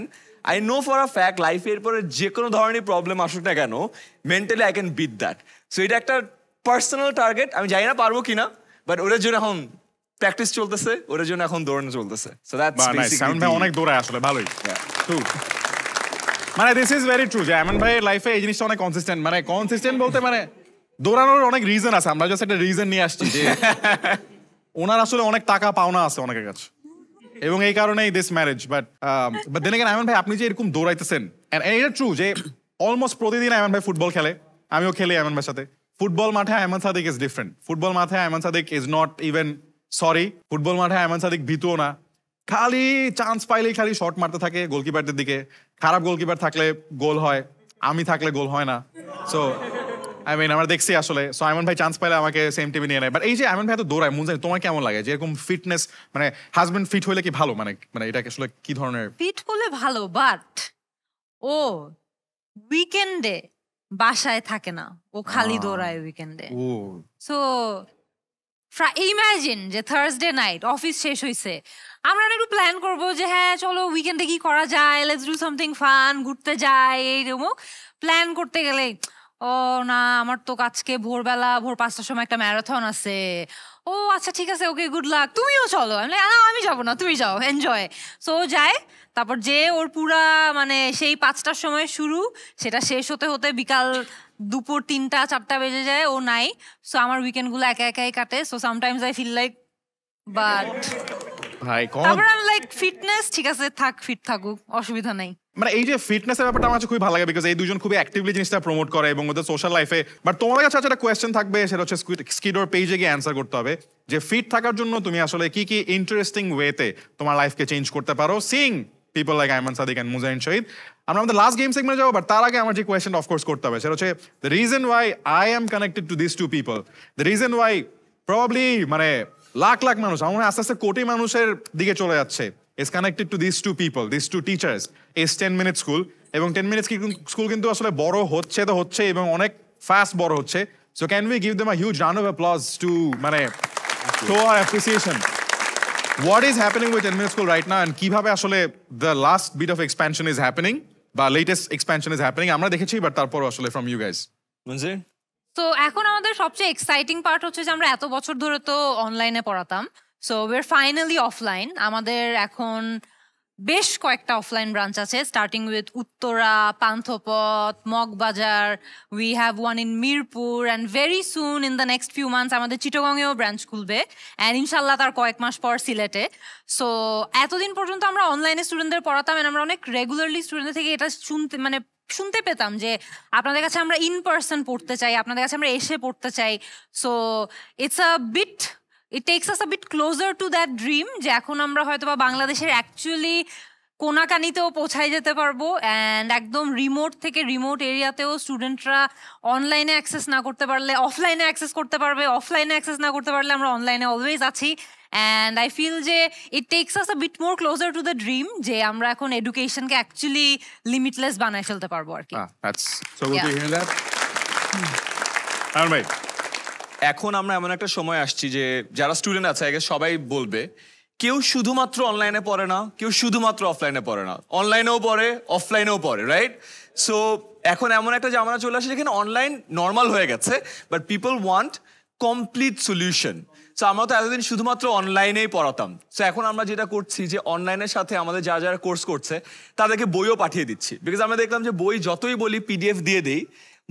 I know for a fact লাইফের পরে যে কোনো ধরনের প্রবলেম আসুক না কেন mentally I can beat that so এটা একটা পার্সোনাল টার্গেট আমি জানি না পারবো কিনা বাট ওটার জন্য এখন প্র্যাকটিস চলতেছে ওটার জন্য এখন দৌড়ানো চলতেছে সো দ্যাটস সাউন্ড ভাই অনেক দৌড়ায় আসলে ভালোই True. মানে দিস ইজ ভেরি ট্রু যে আয়মান ভাইয়ের লাইফে এই জিনিসটা অনেক কনসিস্টেন্ট মানে কনসিস্টেন্ট বলতে মানে দৌড়ানোর অনেক রিজন আছে আমরা জাস্ট একটা রিজন নিয়ে আসছি যে ওনার আসলে অনেক টাকা পাওনা আছে অনেকের কাছে এবং এই কারণেই this marriage but then again Ayman ভাই আপনি যে এরকম দৌড়াইতেছেন এটা ট্রু যে অলমোস্ট প্রতিদিন আয়মান ভাই ফুটবল খেলে আমিও খেলি আয়মান ভাইয়ের সাথে ফুটবল মাঠে Ayman Sadik is different football মাঠে Ayman Sadik is not even sorry football মাঠে আয়মান সাদিক ভীতুও না খালি চান্স পাইলেই খালি শট মারতে থাকে গোলকিপারদের দিকে খারাপ গোলকিপার থাকলে গোল হয় আমি থাকলে গোল হয় না সো আই মিন আমরা দেখছি আসলে সো আয়মান ভাই চান্স পাইলে আমাকে সেম টিমে নিয়ে নেয় বাট এই যে আয়মান ভাই তো দৌড়ায় মুনজারিন তোমার কেমন লাগে যে এরকম ফিটনেস মানে হাজবেন্ড ফিট হইলে কি ভালো মানে এটা আসলে কি ধরনের ফিট হলে ভালো বাট ও উইকেন্ডে বাসায় থাকে না ও খালি দৌড়ায় উইকেন্ডে ও সো ইমাজিন যে থার্সডে নাইট অফিস শেষ হয়েছে আমরা একটু প্ল্যান করবো যে হ্যাঁ চলো উইকেন্ডে কি করা যায়, লেটস ডু সামথিং ফান, ঘুরতে যাই, এইরকম প্ল্যান করতে গেলে ও না আমার তো আজকে ভোর 5টার সময় একটা ম্যারাথন আছে, ও আচ্ছা ঠিক আছে ওকে গুড লাক, তুমিও চলো। আমি যাবো না, তুমি যাও, এনজয়। সো যায়, তারপর যে ওর পুরা মানে সেই 5টার সময় শুরু, সেটা শেষ হতে হতে বিকাল দুপুর 3টা-4টা বেজে যায়, ও নাই। সো আমার উইকেন্ডগুলো একা একাই কাটে। So sometimes I feel like but ভাই তারপর আমি লাইক ফিটনেস ঠিক আছে থাক, ফিট থাকুক, অসুবিধা নাই। মানে এই যে ফিটনেসের ব্যাপারটা আমার কাছে খুবই ভালো লাগে, বিকজ এই দুজন খুবই অ্যাক্টিভলি জিনিসটা প্রমোট করে এবং ওদের সোশ্যাল লাইফে। বাট তোমার কাছে একটা কোয়েশ্চেন থাকবে, সেটা হচ্ছে স্কিডোর পেজে গিয়ে অ্যান্সার করতে হবে যে ফিট থাকার জন্য তুমি আসলে কি কি ইন্টারেস্টিং ওয়েতে তোমার লাইফকে চেঞ্জ করতে পারো, সিং people like Aiman Sadik and Mujahin Shahid. আমরা আমাদের লাস্ট গেম সেগমেন্টে যাবো, বাট তার আগে আমার যে কোয়েশ্চেনটা অফকোর্স করতে হবে সেটা হচ্ছে the reason why I am connected to this two people, the reason why probably মানে লাখ লাখ মানুষ, আমার মনে হয় আস্তে আস্তে কোটি মানুষের দিকে চলে যাচ্ছে, is connected to these two people, these two teachers, is 10-minute school. এবং 10 minute school কিন্তু আসলে বড় হচ্ছে তো হচ্ছে এবং অনেক ফাস্ট বড় হচ্ছে। So can we give them a huge round of applause to মানে show our appreciation. What is happening with 10-minute school right now and কিভাবে আসলে the last bit of expansion is happening বা latest expansion is happening আমরা দেখেছি, বাট তারপর আসলে from you guys. তো এখন আমাদের সবচেয়ে এক্সাইটিং পার্ট হচ্ছে যে আমরা এত বছর ধরে তো অনলাইনে পড়াতাম, so we are finally offline. আমাদের এখন বেশ কয়েকটা অফলাইন ব্রাঞ্চ আছে, starting with Uttara, Panthapath, Moghbazar, we have one in Mirpur, and very soon in the next few months আমাদের চিটাগংয়েও ব্রাঞ্চ খুলবে, অ্যান্ড ইনশাল্লাহ তার কয়েক মাস পর সিলেটে। সো এতদিন পর্যন্ত আমরা অনলাইনে স্টুডেন্টদের পড়াতাম, অ্যান্ড আমরা অনেক রেগুলারলি স্টুডেন্টদের থেকে এটা শুনতে পেতাম যে আপনাদের কাছে আমরা ইন পার্সন পড়তে চাই, আপনাদের কাছে আমরা এসে পড়তে চাই। So it takes us a bit closer to that dream যে এখন আমরা হয়তো বা বাংলাদেশের অ্যাকচুয়ালি কোনাকানিতেও পৌঁছায় যেতে পারবো, অ্যান্ড একদম রিমোট থেকে রিমোট এরিয়াতেও স্টুডেন্টরা অনলাইনে অ্যাক্সেস না করতে পারলে অফলাইনে অ্যাক্সেস করতে পারবে, অফলাইনে অ্যাক্সেস না করতে পারলে আমরা অনলাইনে অলওয়েজ আছি। অ্যান্ড আই ফিল যে it takes us a bit more closer to the dream যে আমরা এখন এডুকেশনকে অ্যাকচুয়ালি লিমিটলেস বানায় ফেলতে পারবো আর কি। That's so good to hear that. Arun bhai, এখন আমরা এমন একটা সময় আসছি যে যারা স্টুডেন্ট আছে আগে সবাই বলবে কেউ শুধুমাত্র অনলাইনে পড়ে না, কেউ শুধুমাত্র অফলাইনে পড়ে না, অনলাইনেও পড়ে অফলাইনেও পড়ে, রাইট? সো এখন এমন একটা জামানা চলে আসে যেখানে অনলাইন নর্মাল হয়ে গেছে, but people want complete solution. So আমরা তো এতদিন শুধুমাত্র অনলাইনেই পড়াতাম, সো এখন আমরা যেটা করছি যে অনলাইনের সাথে আমাদের যারা যারা কোর্স করছে তাদেরকে বইও পাঠিয়ে দিচ্ছি, বিকজ আমরা দেখলাম যে বই যতই বলি পিডিএফ দিয়ে দিই,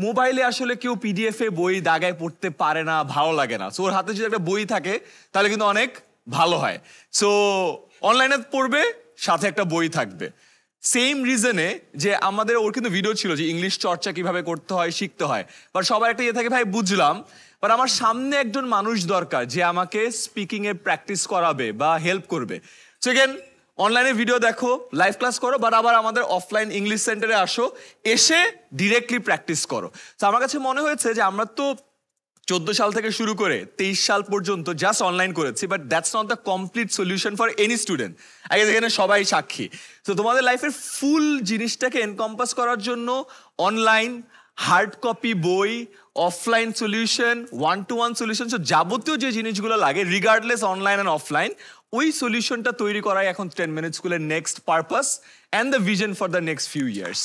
মোবাইলে আসলে কেউ পিডিএফে বই দাগায় পড়তে পারে না, ভালো লাগে না। সো ওর হাতে যদি একটা বই থাকে তাহলে কিন্তু অনেক ভালো হয়। সো অনলাইনে পড়বে, সাথে একটা বই থাকবে। সেম রিজনে যে আমাদের ওর কিন্তু ভিডিও ছিল যে ইংলিশ চর্চা কিভাবে করতে হয়, শিখতে হয়, বাট সবার একটা ইয়ে থাকে ভাই বুঝলাম, বাট আমার সামনে একজন মানুষ দরকার যে আমাকে স্পিকিং এর প্র্যাকটিস করাবে বা হেল্প করবে। সো এগেন অনলাইনে ভিডিও দেখো, লাইভ ক্লাস করো, বাট আবার আমাদের অফলাইন ইংলিশ সেন্টারে আসো, এসে ডিরেক্টলি প্র্যাকটিস করো। তো আমার কাছে মনে হয়েছে যে আমরা তো 14 সাল থেকে শুরু করে 23 সাল পর্যন্ত জাস্ট অনলাইন করেছি, but that's not the complete solution for any student. আগে এখানে সবাই সাক্ষী। তো তোমাদের লাইফের ফুল জিনিসটাকে এনকম্পাস করার জন্য অনলাইন, হার্ড কপি বই, অফলাইন সলিউশন, 1-to-1 সলিউশন, যাবতীয় যে জিনিসগুলো লাগে রিগার্ডলেস অনলাইন অ্যান্ড অফলাইন, ওই সলিউশনটা তৈরি করাই এখন 10-minute স্কুলের next purpose and the vision for the next few years.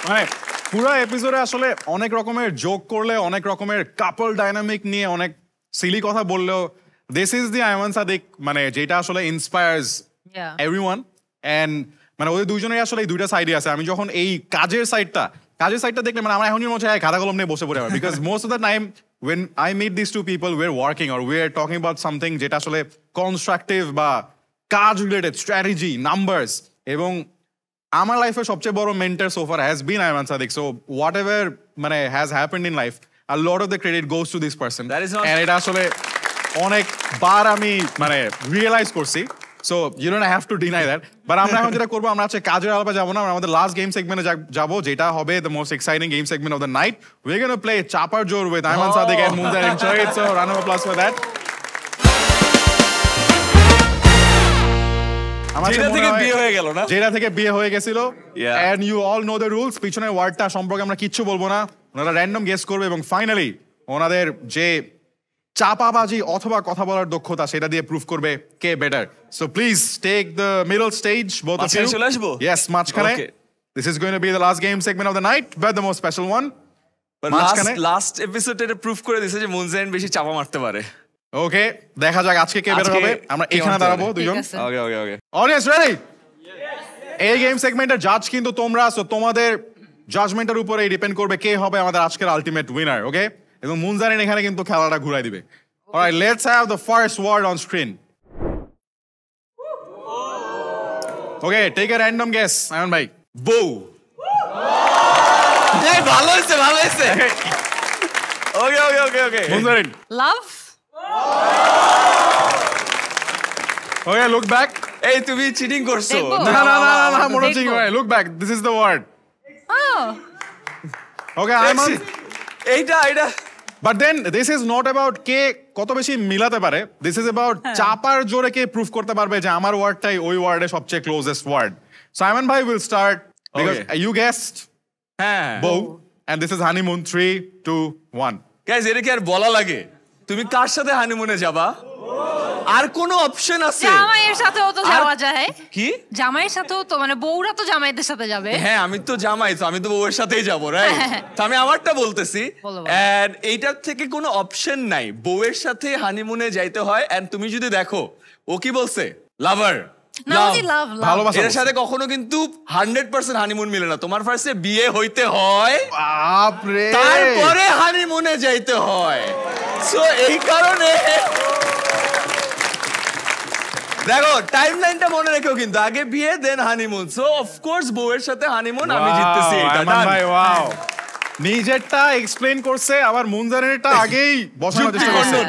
মানে পুরো এপিসোডে আসলে অনেক রকমের জোক করলে, অনেক রকমের কাপল ডাইনামিক নিয়ে অনেক সিলি কথা বললেও this is the Ayman Sadiq মানে যেটা আসলে ইন্সপায়ার্স এভরিওয়ান। এন্ড মানে ওদের দুজনেই আসলে এই দুইটা সাইডে আছে। আমি যখন এই কাজের সাইডটা দেখলে মানে আমরা এখনই মনে হয় খাতা কলম নিয়ে বসে পড়ে যাবো, because most of the time when I meet these two people, we're working or we're talking about something যেটা আসলে কনস্ট্রাকটিভ বা কাজ রিলেটেড, স্ট্র্যাটেজি, নাম্বারস। এবং আমার লাইফে সবচেয়ে বড় mentor so far has been Aiman Sadik. So whatever মানে has happened in life, a lot of the credit goes to this person. And এটা আসলে অনেকবার আমি মানে রিয়েলাইজ করছি। So you don't have to deny that. But আমরা এখন যেটা করবো, আমরা হচ্ছে কাজের আলাপে যাবো না, আমরা আমাদের লাস্ট গেম সেগমেন্টে যাবো, যেটা হবে the most exciting game segment of the night. We are gonna play চাপার জোর with Aiman Sadik and Munzahin Shahid. So round of applause for that. যেটা থেকে বিয়ে হয়ে গেল না, যেটা থেকে বিয়ে হয়ে গেছিল, and you all know the rules. পিছনের ওয়ার্ডটা সম্পর্কে আমরা কিচ্ছু বলবো না, ওনারা র্যান্ডম গেস করবে এবং ফাইনালি ওনাদের যে চাপাবাজি অথবা কথা বলার দক্ষতা সেটা দিয়ে প্রুভ করবে কে better. So please take the middle stage both of you. চলে আসবো? ইয়েস, মাঝখানে। Okay. This is going to be the last game segment of the night, but the most special one. Last এপিসোডে এটা প্রুফ করে দিয়েছে যে মুনজারিন বেশি চাপা মারতে পারে। ওকে, দেখা যাক আজকে কে বেটার হবে। আমরা এখানে দাঁড়াবো দুজন। Okay okay okay. Audience ready? এই গেম সেগমেন্টের জাজ কিন্তু তোমরা, সো তোমাদের জাজমেন্টের উপরেই ডিপেন্ড করবে কে হবে আমাদের আজকের আলটিমেট উইনার। ওকে, এবং মুনজারিন এখানে কিন্তু খেলাটা ঘুরাই দিবে। Alright, let's have the first word on screen. Okay, take a random guess. আয়ন ভাই। বউ। এই ভালো হয়েছে ভালো হয়েছে। Okay okay okay okay. Munzarin. Love. Okay, look back. এই তুমি চিটিং করছো। দেখবো? না না না না, মনে দেখবো। হচ্ছে look back, this is the word. Oh. Okay, Ayman. এইটা এইটা But then this is not about কে কত বেশি মিলাতে পারে, this is about চাপার জোরে কে প্রুফ করতে পারবে যে আমার ওয়ার্ডটাই ওই ওয়ার্ডে সবচেয়ে ক্লোজেস্ট ওয়ার্ড। Simon ভাই will start because you guessed হ্যাঁ bow and this is honeymoon 3, 2, 1. Guys এটা কি আর বলা লাগে? তুমি কার সাথে হানিমুনে যাবা? আর কোনো অপশন আছে? জামাইয়ের সাথেও তো যাওয়া যায়। কি? জামাইয়ের সাথেও তো, মানে বউরা তো জামাইদের সাথে যাবে। হ্যাঁ আমি তো জামাই, তো আমি তো বউয়ের সাথেই যাবো, রাইট? তো আমি আমারটা বলতেছি। এন্ড এইটার থেকে কোনো অপশন নাই, বউয়ের সাথে হানিমুনে যাইতে হয়। এন্ড তুমি যদি দেখো ও কি বলছে, লাভার। লাভ। ভালোবাসা। এর সাথে কখনো কিন্তু 100% হানিমুন মিলে না। তোমার ফার্স্টে বিয়ে হইতে হয়, বাপ রে, তারপরে হানিমুনে যাইতে হয়। সো এই কারণে দেখো টাইমলাইনটা মনে রেখো, কিন্তু আগে বিয়ে দেন হানিমুন। সো অফ কোর্স বউয়ের সাথে হানিমুন, আমি জিততেছি। আয়মান ভাই ওয়াও, নিজেরটা এক্সপ্লেইন করছে, আবার মুনজারিনটা আগেই বসানোর চেষ্টা করছে।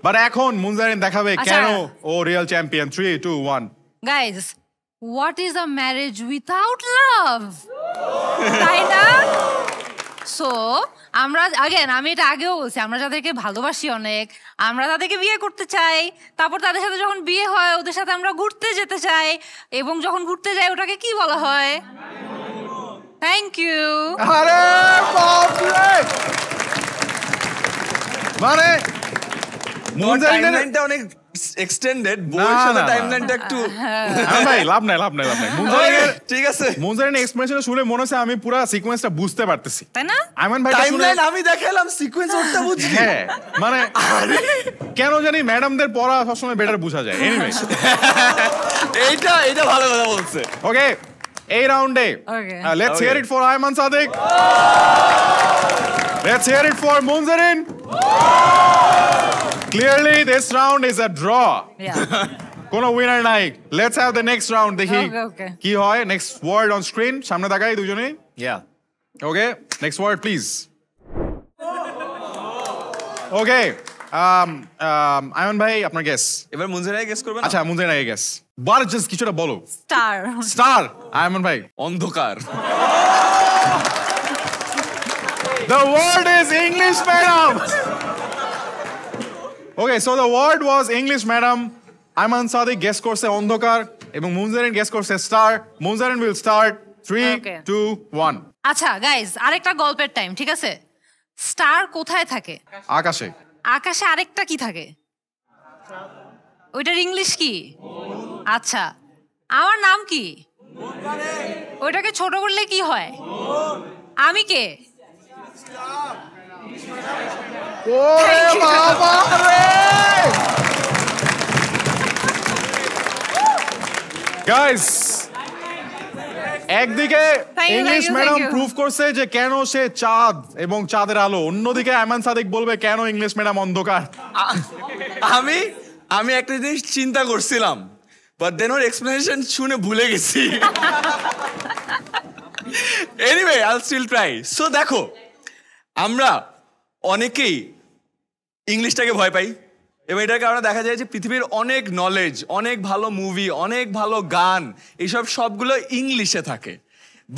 বাট এখন মুনজারিন দেখাবে কেন ও real champion. 3, 2, 1. Guys, what is a marriage without love? তাই না? সো আমরা আমি এটা আগেও বলছি, আমরা যাদেরকে ভালোবাসি অনেক, আমরা তাদেরকে বিয়ে করতে চাই, তারপর তাদের সাথে যখন বিয়ে হয় ওদের সাথে আমরা ঘুরতে যেতে চাই, এবং যখন ঘুরতে যাই ওটাকে কি বলা হয়? Thank you. আরে বাপ রে, মানে মুনজারিনের টাইমলাইনটা অনেক এক্সটেন্ডেড, বউয়ের সাথে টাইমলাইনটা একটু ভাই লাভ নাই। মুনজারিনের ঠিক আছে, মুনজারিনের এক্সপ্রেশন শুনে মনে হচ্ছে আমি পুরো সিকোয়েন্সটা বুঝতে পারতেছি, তাই না? আয়মান ভাই টাইমলাইন আমি দেখালাম, সিকোয়েন্স ওটা বুঝলি? হ্যাঁ, মানে কেন জানি ম্যাডামদের পড়া সবসময় বেটার বোঝা যায়। এনিওয়ে, এইটা ভালো কথা বলছে। ওকে, এই রাউন্ডে let's hear it for Ayman Sadiq, let's hear it for Munzarin. Clearly this round is a draw. কোনো উইনার নাই। Let's have the next round. দেখি কি হয়। নেক্সট ওয়ার্ড অন স্ক্রিন, সামনে তাকাই দুজনেই। ওকে, নেক্সট ওয়ার্ড প্লিজ। ওকে, আয়মান ভাই আপনার গেস। এবার মুনজারিন গেস করবেন? আচ্ছা, মুনজারিন আগে গেস। বার জাস্ট কিছুটা বলো। স্টার। আয়মান ভাই। অন্ধকার। The word is English, madam. Okay, so the word was English, madam. Ayman Sadiq guess করছে অন্ধকার এবং মুনজারিন guess করছে স্টার। Munzarin will start 3, 2, 1. আচ্ছা গাইজ, আরেকটা গল্পের টাইম, ঠিক আছে? স্টার কোথায় থাকে? আকাশে। আকাশে আরেকটা কি থাকে? ওইটার ইংলিশ কি? আচ্ছা, আমার নাম কি? ওইটাকে ছোট করলে কি হয়? আমি কে? ওরে বাবা রে! গাইস, একদিকে ইংলিশ ম্যাডাম প্রুফ করছে যে কেন সে চাঁদ এবং চাঁদের আলো, অন্যদিকে আয়মান সাদিক বলবে কেন ইংলিশ ম্যাডাম অন্ধকার। আমি একটা জিনিস চিন্তা করছিলাম, বাট দেন ওর এক্সপ্লেনেশন শুনে ভুলে গেছি। Anyway, I will still try. So দেখো, আমরা অনেকেই ইংলিশটাকে ভয় পাই, এবং এটার কারণে দেখা যায় যে পৃথিবীর অনেক নলেজ, অনেক ভালো মুভি, অনেক ভালো গান, এইসব সবগুলো ইংলিশে থাকে।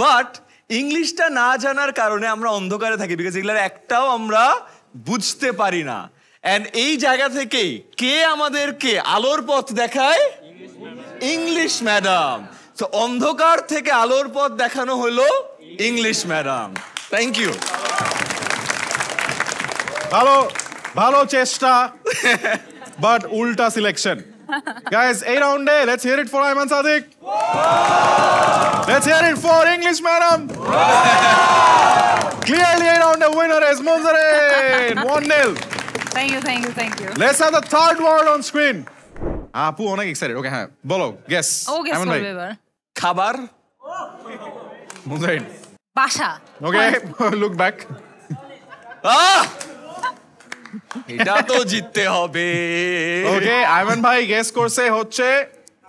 বাট ইংলিশটা না জানার কারণে আমরা অন্ধকারে থাকি, বিকজ এগুলোর একটাও আমরা বুঝতে পারি না। অ্যান্ড এই জায়গা থেকেই কে আমাদেরকে আলোর পথ দেখায়? English madam. তো অন্ধকার থেকে আলোর পথ দেখানো হলো ইংলিশ ম্যাডাম। Thank you. ভালো চেষ্টা। but ulta selection. Guys, 8 round day. Let's hear it for Ayman Sadiq. Let's hear it for English madam. Clearly 8 round day winner is Munzarin. 1-0. Thank you. Let's have the third word on screen. আপু অনেক এক্সাইটেড ওকে হ্যাঁ বলো গেস ও গেস করবে এবার খাবার মুজাহিদ বাসা ওকে লুক ব্যাক এটা তো জিততে হবে ওকে আয়মান ভাই গেস করছে হচ্ছে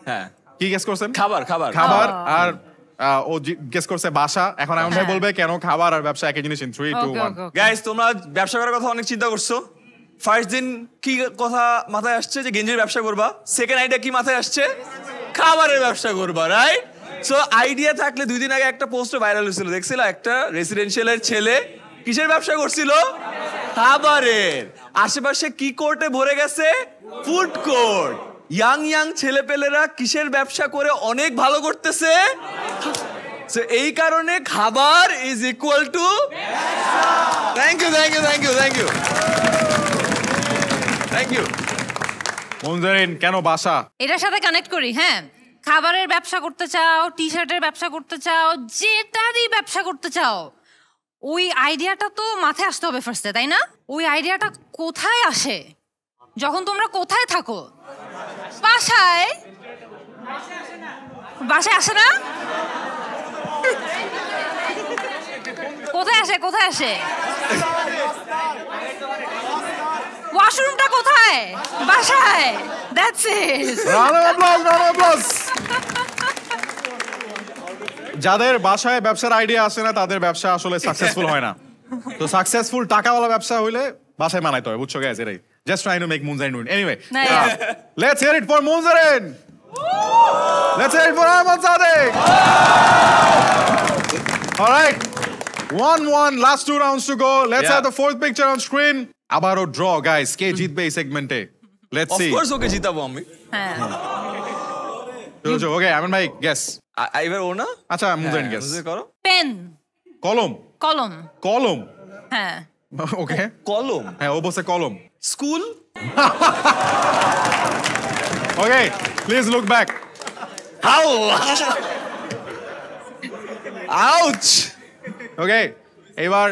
হ্যাঁ কি গেস করছেন খাবার আর ও গেস করছে বাসা এখন আয়মান ভাই বলবে কেন খাবার আর ব্যবসা একই জিনিস ইন 3 2 1 গাইস তোমরা ব্যবসা করার কথা অনেক চিন্তা করছো ফার্স্ট দিন কি কথা মাথায় আসছে যে গেঞ্জির ব্যবসা করবা সেকেন্ড আইডিয়া কি মাথায় আসছে খাবারের ব্যবসা করবা রাইট সো আইডিয়া থাকলে 2 দিন আগে একটা পোস্ট ভাইরাল হয়েছিল দেখছিলা একটা রেসিডেন্সিয়ালের ছেলে কিসের ব্যবসা করছিল খাবারের আশেপাশে কি কোর্টে ভরে গেছে ফুড কোর্ট ইয়াং ছেলেপেলেরা কিসের ব্যবসা করে অনেক ভালো করতেছে সো এই কারণে খাবার is equal to thank you Munzarin কেন বাসা এটার সাথে কানেক্ট করি হ্যাঁ খাবারের ব্যবসা করতে চাও টি শার্টের ব্যবসা করতে চাও যেটারই ব্যবসা করতে চাও ওই আইডিয়াটা তো মাথায় আসতে হবে ফার্স্টে তাই না ওই আইডিয়াটা কোথায় আসে যখন তোমরা কোথায় থাকো বাসায় আসে না কোথায় আসে ওয়াশরুমটা কোথায় বাসায় that's it round of applause যাদের বাসায় ব্যবসার আইডিয়া আসে না তাদের ব্যবসা আসলে সাকসেসফুল হয় না তো সাকসেসফুল টাকাওয়ালা ব্যবসা হইলে বাসায় মানাইতে হয় বুঝছো গাইস এটাই just trying to make Munzarin win anyway let's hear it for Munzarin let's hear it for Ahmad Sadik alright 1-1 last 2 rounds to go let's have the fourth picture on screen আবারও ড্র গাইস কে জিতবে এই সেগমেন্টে let's see of course okay জিতাবো আমি হ্যাঁ ওকে আমিন ভাই গেস এবার ও না আচ্ছা মুনজারিন গেস করো পেন কলম হ্যাঁ ওকে কলম হ্যাঁ ও বলছে কলম school okay please look back how ouch okay এবার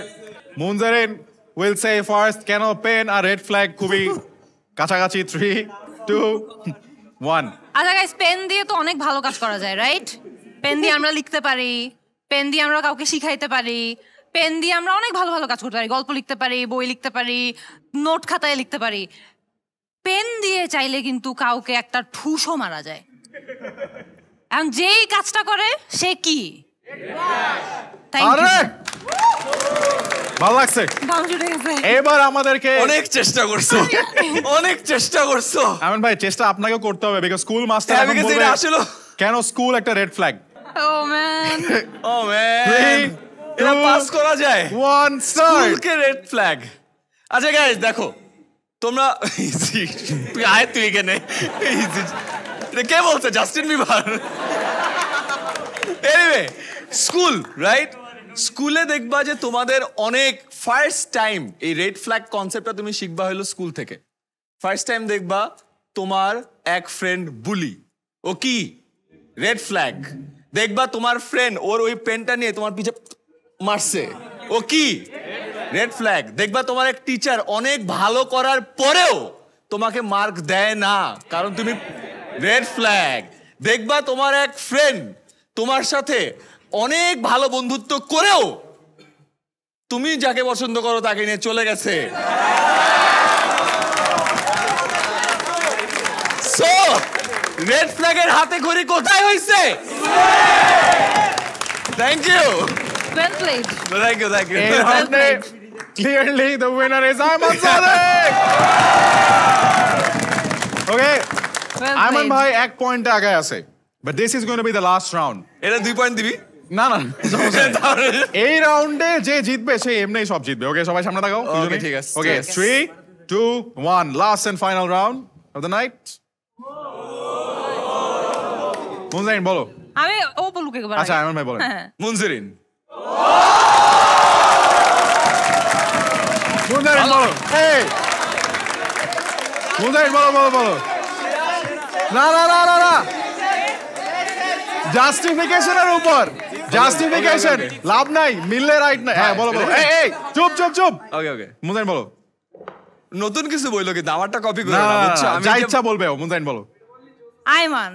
মুনজারিন will say first কেন পেন আর রেড ফ্ল্যাগ খুবই কাছাকাছি 3 2 1 আচ্ছা গাইস পেন দিয়ে তো অনেক ভালো কাজ করা যায় রাইট পেন দিয়ে আমরা লিখতে পারি পেন দিয়ে আমরা কাউকে শিখাইতে পারি পেন দিয়ে আমরা অনেক ভালো ভালো কাজ করতে পারি গল্প লিখতে পারি বই লিখতে পারি নোট খাতায় লিখতে পারি পেন দিয়ে চাইলে কিন্তু কাউকে একটা ঠুসও মারা যায় এখন যেই কাজটা করে সে কি আরে ভালো লাগছে এবার আমাদেরকে অনেক চেষ্টা করছো আমিন ভাই চেষ্টা আপনাকেও করতে হবে বিকজ স্কুল মাস্টার আমি কাছে এটা আসলো কেন স্কুল একটা রেড ফ্ল্যাগ ও ম্যান এটা পাস করা যায় 1 স্টার্ট স্কুলকে রেড ফ্ল্যাগ আচ্ছা গাইস দেখো তোমরা তুই এখানে কে বলছে Justin Bieber anyway school right স্কুলে দেখবা যে তোমাদের অনেক ফার্স্ট টাইম এই রেড ফ্ল্যাগ কনসেপ্টটা তুমি শিখবা হলো স্কুল থেকে ফার্স্ট টাইম দেখবা তোমার এক ফ্রেন্ড বুলি ও কি রেড ফ্ল্যাগ দেখবা তোমার ফ্রেন্ড ওর ওই পেনটা নিয়ে তোমার পিছে মারছে ও কি রেড ফ্ল্যাগ দেখবা তোমার এক টিচার অনেক ভালো করার পরেও তোমাকে মার্ক দেয় না কারণ তুমি রেড ফ্ল্যাগ দেখবা তোমার এক ফ্রেন্ড তোমার সাথে অনেক ভালো বন্ধুত্ব করেও তুমি যাকে পছন্দ করো তাকে নিয়ে চলে গেছে সো রেড ফ্ল্যাগের হাতে খড়ি কোথায় হইছে thank you well played thank you clearly the winner is Ayman Sadiq okay Ayman ভাই এক পয়েন্ট আগে আছে but this is going to be the last round এটা 2 পয়েন্ট দিবি না এই রাউন্ডে যে জিতবে সে এমনি সব জিতবে ওকে সবাই সামনে তাকাও ওকে ঠিক আছে okay 3 2 1 last and final round of the night Munzarin বলো আমি ও বলুক একবার আচ্ছা আয়মান ভাই বলেন মুনজারিন মুনজারিন বলো এই মুনজারিন বলো না জাস্টিফিকেশনের উপর জাস্টিফিকেশন লাভ নাই মিললে রাইট নাই হ্যাঁ বলো এই চুপ ওকে মুনজারিন বলো নতুন কিছু বললো কিন্তু আমারটা কপি করে না না বুঝছো আমি যা ইচ্ছা বলবে মুনজারিন বলো আইমান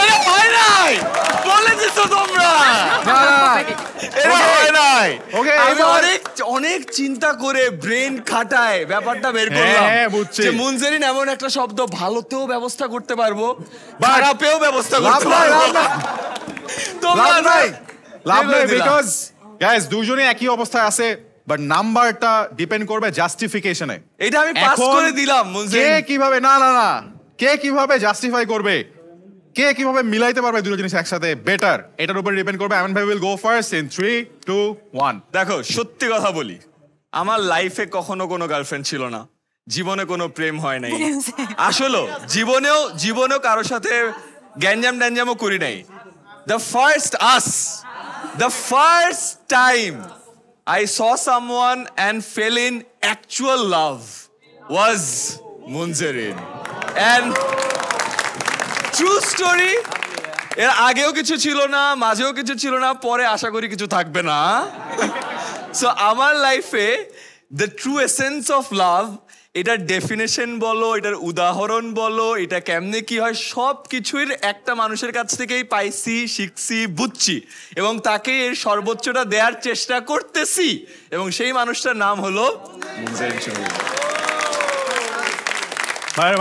এটা হয় নাই বলেছিস তো তোমরা এটা হয় নাই ওকে আমি অনেক চিন্তা করে ব্রেন খাটায় ব্যাপারটা বের করলাম বুঝছি যে মুনজারিন এমন একটা শব্দ ভালোতেও ব্যবস্থা করতে পারবো খারাপেও ব্যবস্থা করতে পারবো লাভ নাই বিকজ গাইস দুজনেই একই অবস্থায় আছে বাট নাম্বারটা ডিপেন্ড করবে জাস্টিফিকেশনে এটা আমি পাস করে দিলাম মুনজারিন কে কিভাবে না কে কিভাবে জাস্টিফাই করবে কে কিভাবে মিলাইতে পারবে দুটো জিনিস একসাথে বেটার এটার উপর ডিপেন্ড করবে আমান ভাই উইল গো ফার্স্ট ইন 3 2 1 দেখো সত্যি কথা বলি আমার লাইফে কখনো কোনো গার্লফ্রেন্ড ছিল না জীবনে কোনো প্রেম হয় নাই আসলে জীবনেও কারোর সাথে গ্যাঞ্জামও করি নাই the first time I saw someone and fell in actual love was Munzarin and true story এর আগেও কিছু ছিল না মাঝেও কিছু ছিল না পরে আশা করি কিছু থাকবে না সো আমার লাইফে the true essence of love এটার ডেফিনেশন বলো এটার উদাহরণ বলো এটা কেমনে কি হয় সব কিছুর একটা মানুষের কাছ থেকেই পাইছি শিখছি বুঝছি এবং তাকে এর সর্বোচ্চটা দেওয়ার চেষ্টা করতেছি এবং সেই মানুষটার নাম হলো মুনজারিন শরীফ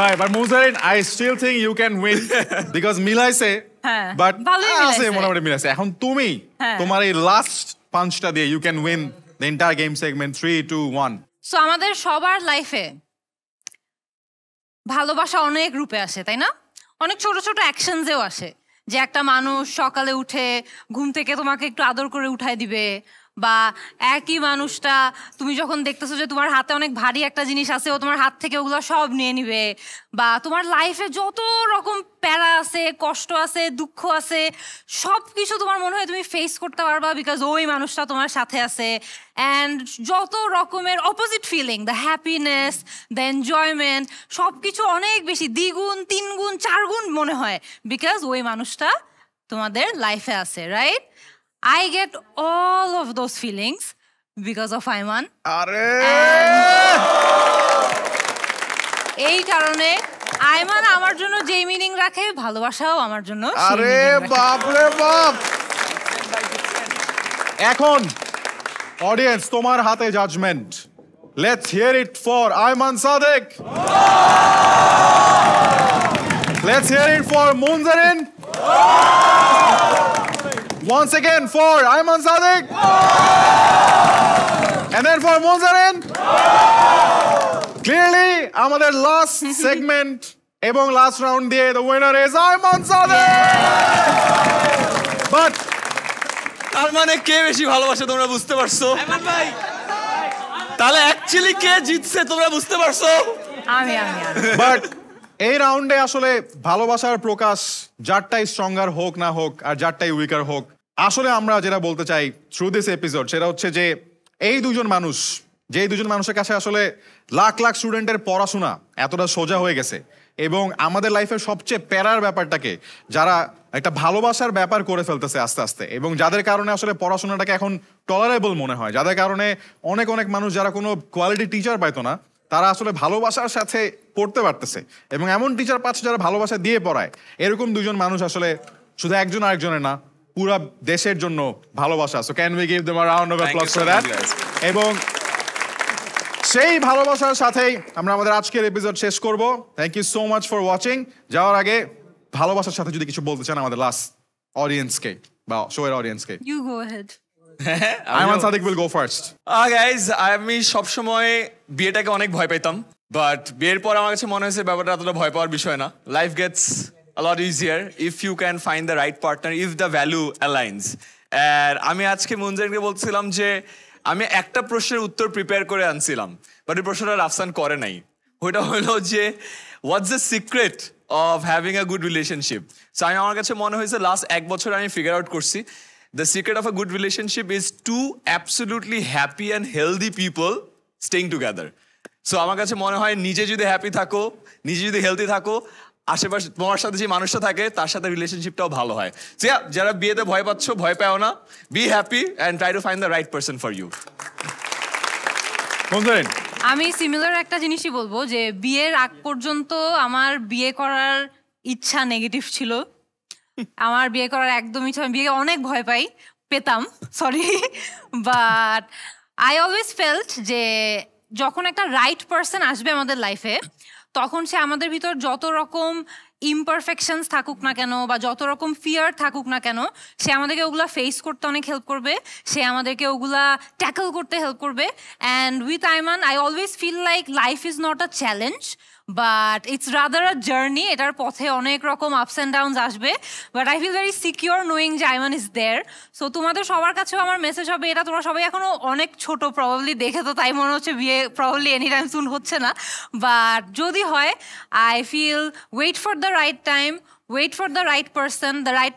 ভাই but Munzarin I still think you can win because মিলাইছে বাট আছে মোটামুটি মিলাইছে এখন তুমি তোমার এই লাস্ট পাঞ্চটা দিয়ে you can win the entire game segment 3 2 1 so আমাদের সবার লাইফে ভালোবাসা অনেক রূপে আসে তাই না অনেক ছোট ছোট অ্যাকশনসেও আসে যে একটা মানুষ সকালে উঠে ঘুম থেকে তোমাকে একটু আদর করে উঠায় দিবে বা একই মানুষটা তুমি যখন দেখতেছো যে তোমার হাতে অনেক ভারী একটা জিনিস আছে ও তোমার হাত থেকে ওগুলো সব নিয়ে নিবে বা তোমার লাইফে যত রকম প্যারা আছে কষ্ট আছে দুঃখ আছে সব কিছু তোমার মনে হয় তুমি ফেস করতে পারবা বিকজ ওই মানুষটা তোমার সাথে আছে অ্যান্ড যত রকমের opposite filling the happiness the enjoyment সব কিছু অনেক বেশি দ্বিগুণ 3 গুণ 4 গুণ মনে হয় বিকজ ওই মানুষটা তোমাদের লাইফে আছে right I get all of those feelings because of Ayman. আরে এই কারণে আয়মান আমার জন্য যে মিনিং রাখে ভালোবাসাও আমার জন্য আরে বাপ রে বাপ এখন অডিয়েন্স তোমার হাতে judgment let's hear it for Ayman Sadek let's hear it for Munzarin Once again for Ayman Sadik. And then for Munzarin. Clearly, আমাদের last segment এবং last round দিয়ে the winner is Ayman Sadik. But তার মানে কে বেশি ভালোবাসে তোমরা বুঝতে পারছো তাহলে অ্যাকচুয়ালি কে জিতছে তোমরা বুঝতে পারছো আমি বাট এই রাউন্ডে আসলে ভালোবাসার প্রকাশ যারটাই স্ট্রঙ্গার হোক না হোক আর যারটাই উইকার হোক আসলে আমরা যেটা বলতে চাই থ্রু দিস এপিসোড সেটা হচ্ছে যে এই দুজন মানুষের কাছে আসলে লাখ লাখ স্টুডেন্টের পড়াশোনা এতটা সোজা হয়ে গেছে এবং আমাদের লাইফের সবচেয়ে প্যারার ব্যাপারটাকে যারা একটা ভালোবাসার ব্যাপার করে ফেলতেছে আস্তে আস্তে এবং যাদের কারণে আসলে পড়াশোনাটাকে এখন টলারেবল মনে হয় যাদের কারণে অনেক মানুষ যারা কোনো কোয়ালিটি টিচার পাইতো না তারা আসলে ভালোবাসার সাথে পড়তে পারতেছে এবং এমন টিচার পাচ্ছে যারা ভালোবাসা দিয়ে পড়ায় এরকম দুজন মানুষ আসলে শুধু একজন আরেকজনের না পুরো দেশের জন্য ভালোবাসা so can we give them a round of applause for that এবং সেই ভালোবাসার সাথেই আমরা আমাদের আজকের এপিসোড শেষ করব thank you so much for watching যাওয়ার আগে ভালোবাসার সাথে যদি কিছু বলতে চান আমাদের লাস্ট অডিয়েন্সকে বা শো এর অডিয়েন্সকে you go head Ayman Sadik will go first guys আমি সবসময় বিয়েটাকে অনেক ভয় পেতাম বাট বিয়ের পর আমার কাছে মনে হয়েছে ব্যাপারটা এতটা ভয় পাওয়ার বিষয় না life gets a lot easier if you can find the right partner if the value aligns আর আমি আজকে মুনজারিনকে বলছিলাম যে আমি একটা প্রশ্নের উত্তর প্রিপেয়ার করে আনছিলাম বাট এই প্রশ্নটা রাফসান করে নাই ওইটা হলো যে what's the secret of having a good relationship so আমি আমার কাছে মনে হয়েছে লাস্ট 1 বছর আমি ফিগার আউট করছি the secret of a good relationship is to absolutely happy and healthy people staying together. So আমার কাছে মনে হয় নিজে যদি হ্যাপি থাকো, নিজে যদি হেলদি থাকো, আশেপাশে তোমার সাথে যে মানুষটা থাকে তার সাথে রিলেশনশিপটাও ভালো হয়। সো যারা বিয়েতে ভয় পাচ্ছ, ভয় পাও না, be happy and try to find the right person for you. আমি সিমিলার একটা জিনিসই বলবো যে বিয়ের আগ পর্যন্ত আমার বিয়ে করার ইচ্ছা নেগেটিভ ছিল। আমার বিয়ে করার একদম ইচ্ছা, আমি বিয়ে অনেক ভয় পেতাম sorry, but I always felt যে যখন একটা রাইট পারসন আসবে আমাদের লাইফে, তখন সে আমাদের ভিতর যত রকম ইমপারফেকশনস থাকুক না কেন বা যত রকম ফিয়ার থাকুক না কেন, সে আমাদেরকে ওগুলা ফেস করতে অনেক হেল্প করবে, সে আমাদেরকে ওগুলা ট্যাকল করতে হেল্প করবে। And with Ayman I always feel like life is not a challenge but it's rather a journey. এটার পথে অনেক রকম আপস অ্যান্ড ডাউনস আসবে, but I feel very secure knowing যে আইমান ইজ দেয়ার। সো তোমাদের সবার কাছেও আমার মেসেজ হবে, এটা তোমরা সবাই এখনো অনেক ছোট প্রবাবলি, দেখে তো তাই মনে হচ্ছে বিয়ে প্রবাবলি এনি টাইম সুন হচ্ছে না, বাট যদি হয় I feel wait for the right time, wait for the right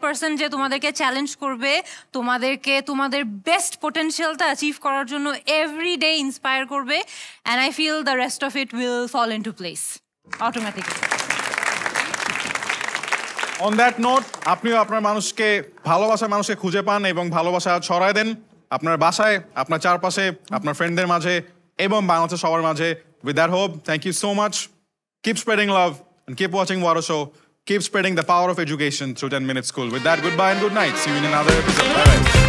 person যে তোমাদেরকে চ্যালেঞ্জ করবে, তোমাদেরকে তোমাদের বেস্ট পোটেনশিয়ালটা অ্যাচিভ করার জন্য এভরি ডে ইন্সপায়ার করবে, and I feel the rest of it will fall into place automatically. On that note, আপনিও আপনার মানুষকে, ভালোবাসার মানুষকে খুঁজে পান এবং ভালোবাসা ছড়ায় দেন আপনার বাসায়, আপনার চারপাশে, আপনার ফ্রেন্ডদের মাঝে এবং বাংলাদেশের সবার মাঝে। With that hope, thank you so much. Keep spreading love and keep watching Water Show. Keep spreading the power of education through 10 Minute School. With that, goodbye and good night. See you in another episode. Bye-bye.